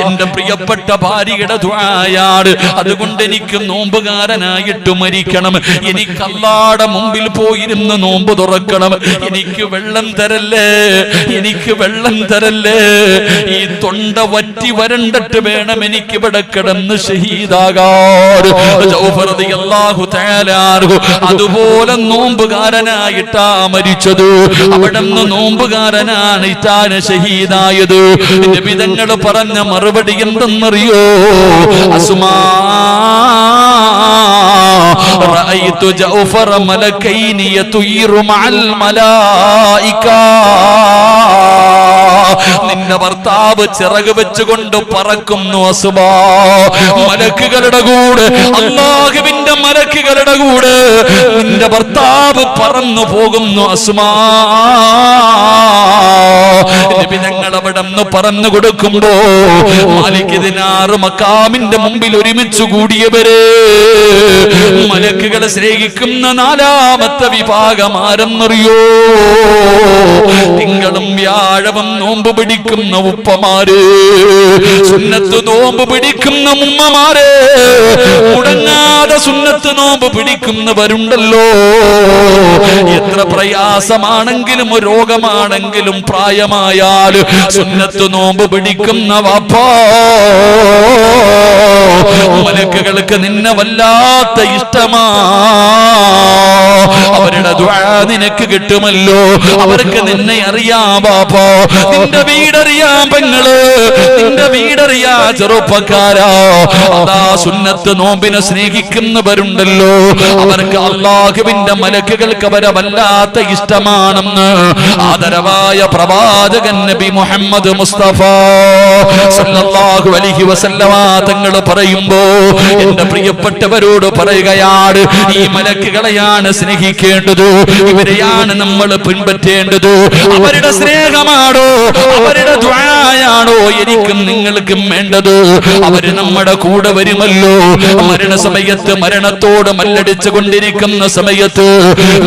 എന്റെ പ്രിയപ്പെട്ട ഭാര്യയുടെ ദുആയാണ്, അതുകൊണ്ട് എനിക്ക് നോമ്പുകാരനായിട്ട് മരിക്കണം. എനിക്ക് അല്ലാഹുവിന്റെ മുമ്പിൽ പോയിരുന്ന് നോമ്പ് തുറക്കണം. എനിക്ക് വെള്ളം തരല്ലേ, എനിക്ക് വെള്ളം തരല്ലേ. ഈ തൊണ്ട വറ്റി വരണ്ടിട്ട് വേണം എനിക്ക് ഇവിടെ കിടന്ന് ഷഹീദാകാൻ. ജൗഫർ റളിയല്ലാഹു തആല അൻഹു അതുപോലെ നോമ്പുകാരനായിട്ടാ മരിച്ചത്. അവിടുന്ന് നോമ്പുകാരനായിട്ടാണ് ഷഹീദായത്. നബി തങ്ങൾ പറഞ്ഞ മറുപടി എന്തെന്നറിയോ? അസ്മാ റഅയ്തു ജൗഫറ മലക്കൈനി യതുയിറു മഅൽ മലായിക. നിന്റെ ഭർത്താവ് ചിറക് വെച്ചുകൊണ്ട് പറക്കുന്നു അസ്മാ, മലക്കുകളുടെ കൂടെ, അല്ലാഹുവിന്റെ മലക്കുകളുടെ കൂടെ നിന്റെ ഭർത്താവ് പറന്നു പോകുന്നു അസ്മാ. നബി ഞങ്ങൾ അവിടെ നിന്ന് പറഞ്ഞു കൊടുക്കുമ്പോ മാലിക് ദിനാർ മഖാമിന്റെ മുമ്പിൽ ഒരുമിച്ച് കൂടിയവരെ മലക്കുകളെ സ്നേഹിക്കുന്ന നാലാമത്തെ വിഭാഗം ആരെന്നറിയോ? തിങ്കളും വ്യാഴവും നോമ്പ് പിടിക്കുന്ന ഉപ്പമാര്, സുന്നത്ത് നോമ്പ് പിടിക്കുന്ന ഉമ്മമാര്, മുടങ്ങാതെ സുന്നത്ത് നോമ്പ് പിടിക്കുന്നവരുണ്ടല്ലോ. എത്ര പ്രയാസമാണെങ്കിലും രോഗമാണെങ്കിലും പ്രായമായാലും സുന്നത്ത് നോമ്പ് പിടിക്കുന്ന വാപ്പാ, മലക്കുകൾക്ക് നിന്നെ വല്ലാത്ത ഇഷ്ടമാ. അവരുടെ ദുആ നിനക്ക് കിട്ടുമല്ലോ, അവർക്ക് നിന്നെ അറിയാം ബാപ്പാ, നിന്റെ വീടറിയാം പെങ്ങള്, നിന്റെ വീടറിയാ ചെറുപ്പക്കാരാ. അതാ സുന്നത്ത് നോമ്പിനെ സ്നേഹിക്കുന്നവരുണ്ടല്ലോ, അവർക്ക് അല്ലാഹുവിന്റെ മലക്കുകൾക്ക് അവരെ വല്ലാത്ത ഇഷ്ടമാണെന്ന് ആദരവായ പ്രവാചകൻ നബി മുഹമ്മദ് മുസ്തഫ സല്ലല്ലാഹു അലൈഹി വസല്ലമ തങ്ങൾ പറയുമ്പോ എന്റെ പ്രിയപ്പെട്ടവരോട് പറയുകയാണ്, ഈ മലക്കുകളെയാണ് സ്നേഹിക്കേണ്ടത്, ഇവരെയാണ് നമ്മൾ പിൻപറ്റേണ്ടത്. അവരുടെ സ്നേഹമാണോ, അവരുടെ ദുആയാണോ എനിക്കും നിങ്ങൾക്കും വേണ്ടത്? അവര് നമ്മുടെ കൂടെ വരുമല്ലോ. മരണസമയത്ത്, മരണത്തോട് മല്ലടിച്ചു കൊണ്ടിരിക്കുന്ന സമയത്ത്,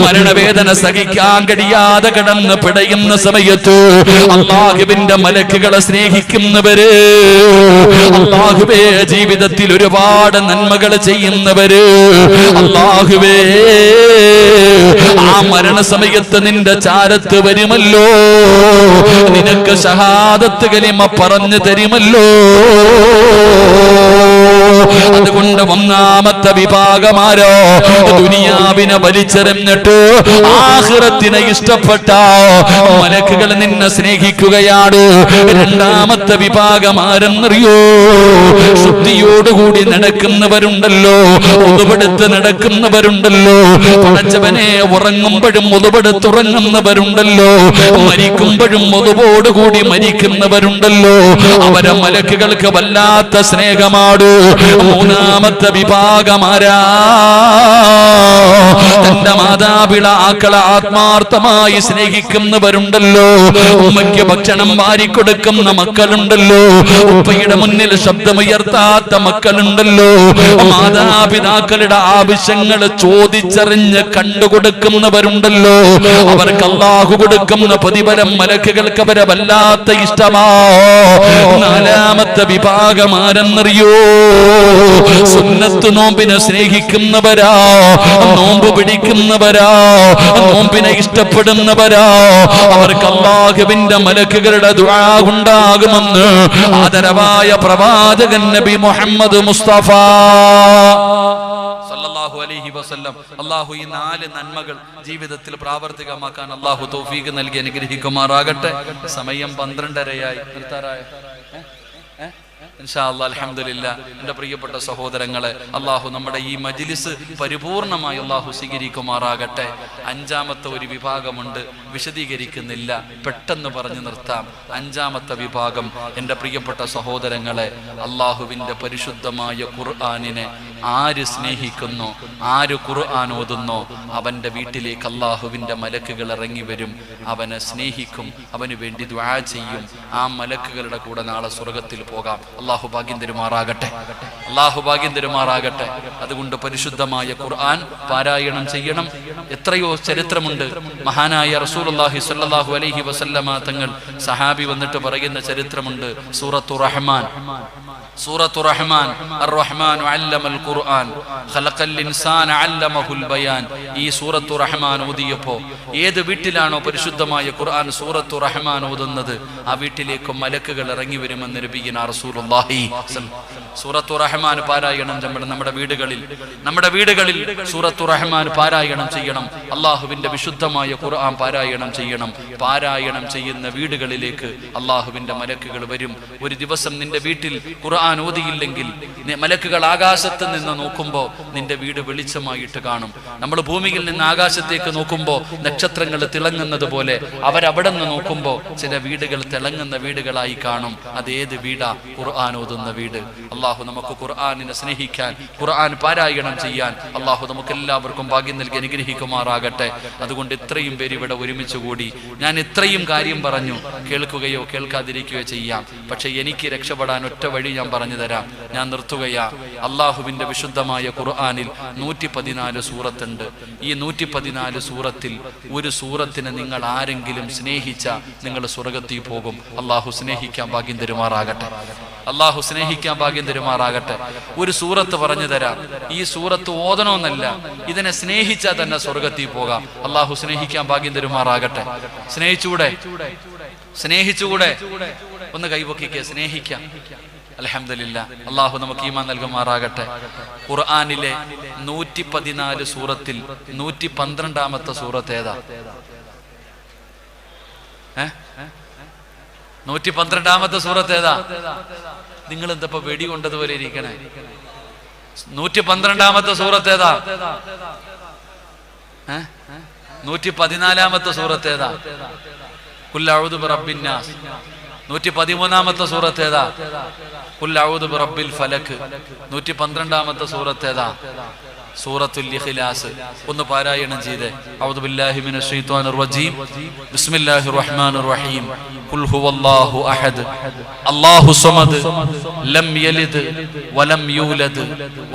മരണവേദന സഹിക്കാൻ കഴിയാതെ കിടന്ന് പിടയുന്ന സമയത്ത് അല്ലാഹുവിന്റെ മലക്കുകളെ സ്നേഹിക്കുന്നവര്, അല്ലാഹുവേ ജീവിതത്തിൽ ഒരുപാട് നന്മകൾ ചെയ്യുന്നവര്, അല്ലാഹുവേ ആ മരണസമയത്ത് നിന്റെ ചാരത്ത് വരുമല്ലോ, നിനക്ക് ഷഹാദത്ത് കലിമ പറഞ്ഞു തരുമല്ലോ. അതുകൊണ്ട് ഒന്നാമത്തെ വിഭാഗമാരോ ദുനിയാവിനെ വലിച്ചെറിഞ്ഞിട്ട് ആഖിറത്തിനെ ഇഷ്ടപ്പെട്ട മലക്കുകൾ നിന്നെ സ്നേഹിക്കുകയാണ്. രണ്ടാമത്തെ വിഭാഗം ആരെന്നറിയോ? ശുദ്ധിയോടുകൂടി നടക്കുന്നവരുണ്ടല്ലോ, ഒതുപെടുത്ത് നടക്കുന്നവരുണ്ടല്ലോ, പടച്ചവനെ ഉറങ്ങുമ്പോഴും ഒതുപെടുത്തുറങ്ങുന്നവരുണ്ടല്ലോ, മരിക്കുമ്പോഴും ഒതുവോടുകൂടി മരിക്കുന്നവരുണ്ടല്ലോ. അവരെ മലക്കുകൾക്ക് വല്ലാത്ത സ്നേഹമാണ്. മൂന്നാമത്തെ വിഭാഗമാരാ? തന്റെ മാതാപിതാക്കളെ ആത്മാർത്ഥമായി സ്നേഹിക്കുന്നവരുണ്ടല്ലോ. ഉമ്മയ്ക്ക് ഭക്ഷണം വാരിക്കൊടുക്കുന്ന മക്കളുണ്ടല്ലോ, ഉപ്പയുടെ മുന്നിൽ ശബ്ദമുയർത്താത്ത മക്കളുണ്ടല്ലോ, മാതാപിതാക്കളുടെ ആവശ്യങ്ങൾ ചോദിച്ചറിഞ്ഞ് കണ്ടുകൊടുക്കുന്നവരുണ്ടല്ലോ. അവർക്ക് അല്ലാഹു കൊടുക്കുന്ന പ്രതിഫലം മലക്കുകൾക്ക് അവരെ വല്ലാത്ത ഇഷ്ടമാ. നാലാമത്തെ വിഭാഗം ആരെന്നറിയോ? സുന്നത്ത് നോമ്പിനെ സ്നേഹിക്കുന്നവരാ, നോമ്പ് പിടിക്കുന്നവരാ, നോമ്പിനെ ഇഷ്ടപ്പെടുന്നവരാ. അവർക്ക് അല്ലാഹുവിന്റെ മലക്കുകളുടെ ദുആ ഉണ്ടാകുമെന്ന് ആദരവായ പ്രവാചകൻ നബി മുഹമ്മദ് മുസ്തഫ സല്ലല്ലാഹു അലൈഹി വസല്ലം. അല്ലാഹു ഈ 4 നന്മകൾ ജീവിതത്തിൽ പ്രാവർത്തികമാക്കാൻ അല്ലാഹു തൗഫീഖ് നൽകി അനുഗ്രഹിക്കുമാറാകട്ടെ. സമയം 12:30 നിർത്താറായോ? ഇൻഷാ അല്ലാഹ് അൽഹംദുലില്ലാഹ്. എൻ്റെ പ്രിയപ്പെട്ട സഹോദരങ്ങളെ, അല്ലാഹു നമ്മുടെ ഈ മജ്ലിസ് പരിപൂർണമായി അല്ലാഹു സ്വീകരിക്കുമാറാകട്ടെ. 5ാമത്തെ ഒരു വിഭാഗമുണ്ട്, വിശദീകരിക്കുന്നില്ല, പെട്ടെന്ന് പറഞ്ഞു നിർത്താം. 5ാമത്തെ വിഭാഗം എൻ്റെ പ്രിയപ്പെട്ട സഹോദരങ്ങളെ, അല്ലാഹുവിൻ്റെ പരിശുദ്ധമായ ഖുർആനിനെ ആര് സ്നേഹിക്കുന്നോ, ആര് ഖുർആൻ ഓതുന്നോ, അവൻ്റെ വീട്ടിലേക്ക് അല്ലാഹുവിൻ്റെ മലക്കുകൾ ഇറങ്ങി വരും, അവനെ സ്നേഹിക്കും, അവന് വേണ്ടി ദുആ ചെയ്യും. ആ മലക്കുകളുടെ കൂടെ നാളെ സ്വർഗത്തിൽ പോകാം. അല്ലാഹു ഭാഗ്യം തരുമാറാകട്ടെ, അല്ലാഹു ഭാഗ്യം തരുമാറാകട്ടെ. അതുകൊണ്ട് പരിശുദ്ധമായ ഖുർആൻ പാരായണം ചെയ്യണം. എത്രയോ ചരിത്രമുണ്ട്. മഹാനായ റസൂലുള്ളാഹി സ്വല്ലല്ലാഹു അലൈഹി വസല്ലമ തങ്ങൾ സഹാബി വന്നിട്ട് പറയുന്ന ചരിത്രമുണ്ട്. സൂറത്തു റഹ്മാൻ, സൂറത്തു റഹ്മാൻ, അർ-റഹ്മാനു അല്ലമൽ ഖുർആൻ ഖലഖൽ ഇൻസാന അല്ലമഹുൽ ബയാൻ. ഈ സൂറത്തു റഹ്മാൻ ഓതിയപ്പോൾ ഏത് വീട്ടിലാണോ പരിശുദ്ധമായ ഖുർആൻ സൂറത്തു റഹ്മാൻ ഓതുന്നത്, ആ വീട്ടിലേക്ക് മലക്കുകൾ ഇറങ്ങി വരുമെന്ന് നബിയുനാ റസൂലുള്ളാഹി. സൂറത്തു റഹ്മാൻ പാരായണം നമ്മുടെ വീടുകളിൽ സൂറത്തു റഹ്മാൻ പാരായണം ചെയ്യണം. അള്ളാഹുവിന്റെ വിശുദ്ധമായ ഖുർആൻ പാരായണം ചെയ്യണം. പാരായണം ചെയ്യുന്ന വീടുകളിലേക്ക് അള്ളാഹുവിന്റെ മലക്കുകൾ വരും. ഒരു ദിവസം നിന്റെ വീട്ടിൽ ഖുർആൻ ഓതിയില്ലെങ്കിൽ മലക്കുകൾ ആകാശത്ത് നിന്ന് നോക്കുമ്പോൾ നിന്റെ വീട് വെളിച്ചമായിട്ട് കാണും. നമ്മൾ ഭൂമിയിൽ നിന്ന് ആകാശത്തേക്ക് നോക്കുമ്പോൾ നക്ഷത്രങ്ങൾ തിളങ്ങുന്നത് പോലെ അവരവിടെ നിന്ന് നോക്കുമ്പോൾ ചില വീടുകൾ തിളങ്ങുന്ന വീടുകളായി കാണും. അതേത് വീടാ? ഖുർആൻ ഓതുന്ന വീട്. അള്ളാഹു നമുക്ക് ഖുർആനിനെ സ്നേഹിക്കാൻ, ഖുർആൻ പാരായണം ചെയ്യാൻ അള്ളാഹു നമുക്ക് എല്ലാവർക്കും ഭാഗ്യം നൽകി അനുഗ്രഹിക്കുമാറാകട്ടെ. അതുകൊണ്ട് ഇത്രയും പേര് ഇവിടെ ഒരുമിച്ച് കൂടി ഞാൻ ഇത്രയും കാര്യം പറഞ്ഞു. കേൾക്കുകയോ കേൾക്കാതിരിക്കുകയോ ചെയ്യാം, പക്ഷെ എനിക്ക് രക്ഷപ്പെടാൻ ഒറ്റ വഴി ഞാൻ പറഞ്ഞു തരാം. ഞാൻ നിർത്തുകയാ. അള്ളാഹുവിന്റെ വിശുദ്ധമായ ഖുർആനിൽ 114 സൂറത്തുണ്ട്. ഈ 114 സൂറത്തിൽ ഒരു സൂറത്തിനെ നിങ്ങൾ ആരെങ്കിലും സ്നേഹിച്ച നിങ്ങൾ സ്വർഗത്തിൽ പോകും. അള്ളാഹു സ്നേഹിക്കാൻ ഭാഗ്യം തരുമാറാകട്ടെ, അള്ളാഹു സ്നേഹിക്കാൻ ഭാഗ്യം തരുമാറാകട്ടെ. ഒരു സൂറത്ത് പറഞ്ഞു തരാം. ഈ സൂറത്ത് ഓതണമെന്നല്ല, ഇതിനെ സ്നേഹിച്ചാൽ തന്നെ സ്വർഗത്തിൽ പോകാം. അള്ളാഹു സ്നേഹിക്കാൻ ഭാഗ്യം തരുമാറാകട്ടെ. സ്നേഹിച്ചുകൂടെ? ഒന്ന് കൈപൊക്കിക്കെ. സ്നേഹിക്കാം. അൽഹംദുലില്ലാ. അള്ളാഹു നമുക്ക് ഈമാൻ നൽകുമാറാകട്ടെ. ഖുർആനിലെ 114 സൂറത്തിൽ 112ാമത്തെ സൂറത്ത് ഏതാ? 112ാമത്തെ സൂറത്ത് ഏതാ? നിങ്ങൾ എന്തപ്പോ വെടി കൊണ്ടതുപോലെ ഇരിക്കണേ. 112ാമത്തെ സൂറത്ത് ഏതാ? 114ാമത്തെ സൂറത്ത് ഏതാ? ഖുൽ അഊദു ബിറബ്ബിന്നാസ്. 113ാമത്തെ സൂറത്ത് ഏതാ? ഖുൽ അഊദു ബിറബ്ബിൽ ഫലക്. 112ാമത്തെ സൂറത്ത് ഏതാ? സൂറത്തുൽ ഇഖ്ലാസ്. ഒന്ന് പാരായണം ചെയ്തേ. അഊദു ബില്ലാഹി മിനശ് ശൈത്വാനിർ റജീം. ബിസ്മില്ലാഹിർ റഹ്മാനിർ റഹീം. ഖുൽ ഹുവല്ലാഹു അഹദ് അല്ലാഹു സമദ് ലം യലിദ് വലം യൂലദ്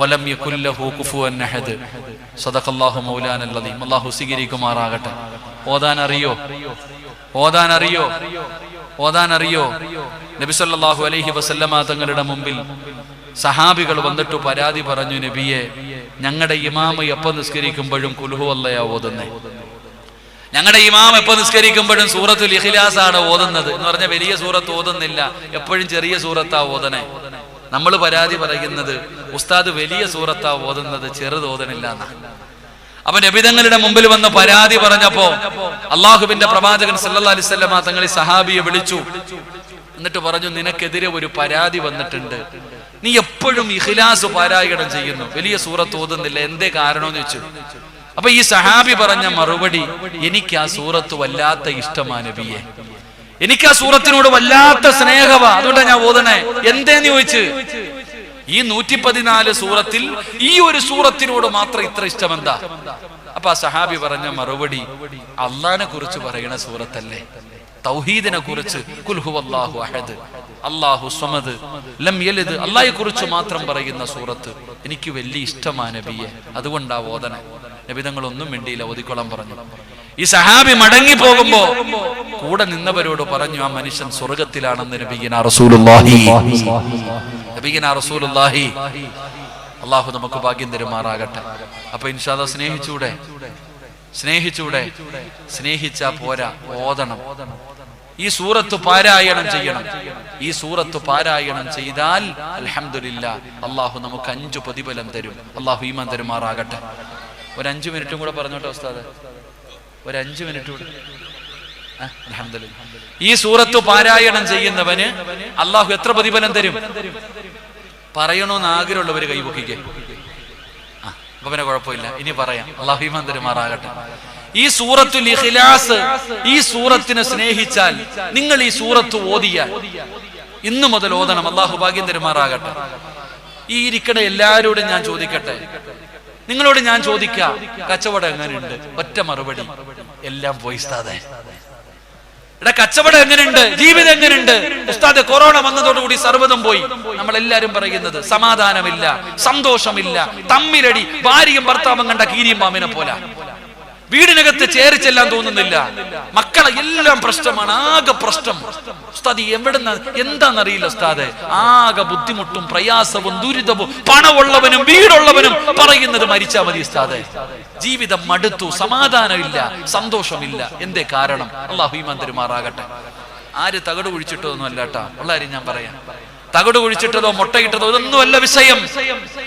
വലം യകുൽ ലഹു കുഫുവൻ അഹദ്. സദഖല്ലാഹു മൗലാനൽ അദീം. അല്ലാഹു സ്വീകരിക്കുമാറാകട്ടെ. ഓതാൻ അറിയോ? നബി സല്ലല്ലാഹു അലൈഹി വസല്ലമ തങ്ങളുടെ മുമ്പിൽ സഹാബികൾ വന്നിട്ട് പരാതി പറഞ്ഞു, നബിയെ, ഞങ്ങളുടെ ഇമാമ എപ്പോൾ നിസ്കരിക്കുമ്പോഴും ഖുൽ ഹുവല്ലയാ ഓതുന്നേ. ഞങ്ങളുടെ ഇമാം എപ്പോൾ നിസ്കരിക്കുമ്പോഴും സൂറത്തുൽ ഇഖ്ലാസ് ആണ് ഓതുന്നത് എന്ന് പറഞ്ഞ വലിയ സൂറത്ത് ഓതുന്നില്ല, എപ്പോഴും ചെറിയ സൂറത്താ ഓതണേ. നമ്മൾ പരാതി പറയുന്നത് ഉസ്താദ് വലിയ സൂറത്താ ഓതുന്നത്, ചെറുത് ഓതണില്ല എന്നാ. അപ്പൊ നബിതങ്ങളുടെ മുമ്പിൽ വന്ന് പരാതി പറഞ്ഞപ്പോ അള്ളാഹുവിന്റെ പ്രവാചകൻ സല്ലല്ലാഹു അലൈഹി വസല്ലം തങ്ങൾ ഈ സഹാബിയെ വിളിച്ചു. എന്നിട്ട് പറഞ്ഞു, നിനക്കെതിരെ ഒരു പരാതി വന്നിട്ടുണ്ട്. നീ എപ്പോഴും ഇഖ്ലാസ് പാരായണം ചെയ്യുന്നു, വലിയ സൂറത്ത് ഓതുന്നില്ല, എന്തേ കാരണമെന്ന് ചോദിച്ചു. അപ്പൊ ഈ സഹാബി പറഞ്ഞ മറുപടി, എനിക്ക് ആ സൂറത്ത് വല്ലാത്ത ഇഷ്ടമാ നബിയെ, എനിക്ക് ആ സൂറത്തിനോട് വല്ലാത്ത സ്നേഹവാ, അതുകൊണ്ടാ ഞാൻ ഓതണേ. എന്തേന്ന് ചോദിച്ചു. ഈ 114 സൂറത്തിൽ ഈ ഒരു സൂറത്തിനോട് മാത്രം ഇത്ര ഇഷ്ടമെന്താ? അപ്പൊ ആ സഹാബി പറഞ്ഞ മറുപടി, അള്ളാഹിനെ കുറിച്ച് പറയുന്ന സൂറത്തല്ലേ, തൗഹീദിനെ കുറിച്ച്, ഖുൽ ഹുവല്ലാഹു അഹദ്, അല്ലാഹു സ്വമദ്, ലം യലിദ്, അല്ലാഹയെ കുറിച്ച് മാത്രം പറയുന്ന സൂറത്ത് എനിക്ക് വലിയ ഇഷ്ടമാണ് നബിയെ, അതുകൊണ്ടാ ഓതണേ. നബി തങ്ങൾ ഒന്നും മിണ്ടിയില്ല, ഓതിക്കോളാൻ പറഞ്ഞു. ഈ സഹാബി മടങ്ങി പോകുമ്പോ കൂടെ നിന്നവരോട് പറഞ്ഞു, ആ മനുഷ്യൻ സ്വർഗത്തിലാണെന്ന് നബിയിനാ റസൂലുള്ളാഹി. അള്ളാഹു നമുക്ക് ഭാഗ്യം തരുമാറാകട്ടെ. അപ്പൊ ഇൻഷാ അല്ലാഹ് സ്നേഹിച്ചൂടെ? സ്നേഹിച്ചാ പോരാ, ഓതണം. ഈ സൂറത്ത് പാരായണം ചെയ്യണം. ഈ സൂറത്ത് പാരായണം ചെയ്താൽ അൽഹംദുലില്ലാഹ് അള്ളാഹു നമുക്ക് 5 പ്രതിഫലം തരും. അള്ളാഹു ഈമാൻ തരുമാറാകട്ടെ. ഒരു 5 മിനിറ്റും കൂടെ പറഞ്ഞോട്ടെ ഉസ്താദ്, ഒരു 5 മിനിറ്റ് കൂടെ. അൽഹംദുലില്ലാഹ്. ഈ സൂറത്ത് പാരായണം ചെയ്യുന്നവന് അള്ളാഹു എത്ര പ്രതിഫലം തരും? പറയണോന്ന് ആഗ്രഹമുള്ളവര് കൈപൊക്കിക്കേ. അപ്പൊ പിന്നെ കുഴപ്പമില്ല, ഇനി പറയാം. അള്ളാഹു ഈമാൻ തരുമാറാകട്ടെ. ഈ സൂറത്തുൽ ഇഖ്ലാസ്, ഈ സൂറത്തിനെ സ്നേഹിച്ചാൽ, നിങ്ങൾ ഈ സൂറത്ത് ഓതിയാൽ, ഇന്നു മുതൽ ഓതണം. അള്ളാഹു ഭാഗ്യം തരുമാറാകട്ടെ. ഈ ഇരിക്കണ എല്ലാവരോടും ഞാൻ ചോദിക്കട്ടെ, നിങ്ങളോട് ഞാൻ ചോദിക്കാം, കച്ചവടം എങ്ങനെയുണ്ട്? ഒറ്റ മറുപടി, എല്ലാം പോയി ഉസ്താദേ. എടാ, കച്ചവടം എങ്ങനെയുണ്ട്? ജീവിതം എങ്ങനെയുണ്ട്? ഉസ്താദ്, കൊറോണ വന്നതോടുകൂടി സർവ്വതും പോയി. നമ്മളെല്ലാരും പറയുന്നത് സമാധാനമില്ല, സന്തോഷമില്ല, തമ്മിലടി, ഭാര്യയും ഭർത്താവും കണ്ട കീരിയും പാമ്പിനെ പോലെ, വീടിനകത്ത് ചേരിച്ചെല്ലാൻ തോന്നുന്നില്ല, മക്കളെ എല്ലാം പ്രശ്നമാണ്, ആകെ പ്രശ്നം. ഉസ്താദ് എവിടുന്ന് എന്താണെന്നറിയില്ല ഉസ്താദ്, ആകെ ബുദ്ധിമുട്ടും പ്രയാസവും ദുരിതവും. പണമുള്ളവനും വീടുള്ളവനും പറയുന്നത് മരിച്ചാ മതി ഉസ്താദ്, ജീവിതം മടുത്തു, സമാധാനമില്ല, സന്തോഷമില്ല. എന്തേ കാരണം? അല്ലാഹു ഈമാൻ തരുമാറാകട്ടെ. ആര് തകട് കുഴിച്ചിട്ടതൊന്നും അല്ലാട്ടാ, ഉള്ള കാര്യം ഞാൻ പറയാം. തകട് കുഴിച്ചിട്ടതോ മുട്ടയിട്ടതോ ഇതൊന്നുമല്ല വിഷയം.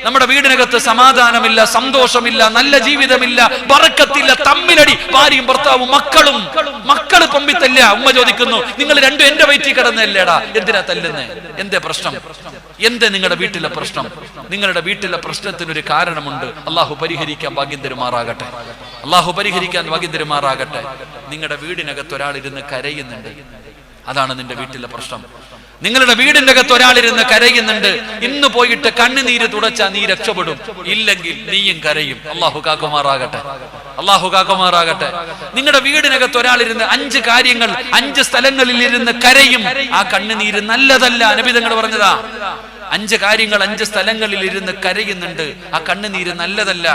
നമ്മുടെ വീടിനകത്ത് സമാധാനമില്ല, സന്തോഷമില്ല, നല്ല ജീവിതമില്ല, ബറക്കത്തില്ല, തമ്മിലടി, ഭാര്യയും ഭർത്താവും മക്കള് പമ്പിത്തല്ല. ഉമ്മ ചോദിക്കുന്നു, നിങ്ങൾ രണ്ടും എന്റെ വയറ്റിൽ കിടന്നല്ലേടാ, എന്തിനാ തല്ലുന്നേ? എന്തേ പ്രശ്നം? എന്തേ നിങ്ങളുടെ വീട്ടിലെ പ്രശ്നം? നിങ്ങളുടെ വീട്ടിലെ പ്രശ്നത്തിനൊരു കാരണമുണ്ട്. അള്ളാഹു പരിഹരിക്കാൻ ഭാഗ്യം തരുമാറാകട്ടെ. അള്ളാഹു പരിഹരിക്കാൻ ഭാഗ്യം തരുമാറാകട്ടെ. നിങ്ങളുടെ വീടിനകത്ത് ഒരാളിരുന്ന് കരയുന്നുണ്ട്, അതാണ് നിന്റെ വീട്ടിലെ പ്രശ്നം. നിങ്ങളുടെ വീടിന്റെ അകത്ത് ഒരാളിരുന്ന് കരയുന്നുണ്ട്, ഇന്ന് പോയിട്ട് കണ്ണുനീര് തുടച്ചാ നീ രക്ഷപ്പെടും, ഇല്ലെങ്കിൽ നീയും കരയും. അള്ളാഹു കാക്കുമാറാകട്ടെ, അള്ളാഹു കാക്കുമാറാകട്ടെ. നിങ്ങളുടെ വീടിനകത്ത് ഒരാളിരുന്ന് 5 കാര്യങ്ങൾ 5 സ്ഥലങ്ങളിൽ ഇരുന്ന് കരയും, ആ കണ്ണുനീര് നല്ലതല്ല. നബി തങ്ങൾ പറഞ്ഞതാ, 5 കാര്യങ്ങൾ 5 സ്ഥലങ്ങളിൽ ഇരുന്ന് കരയുന്നുണ്ട്, ആ കണ്ണുനീര് നല്ലതല്ല.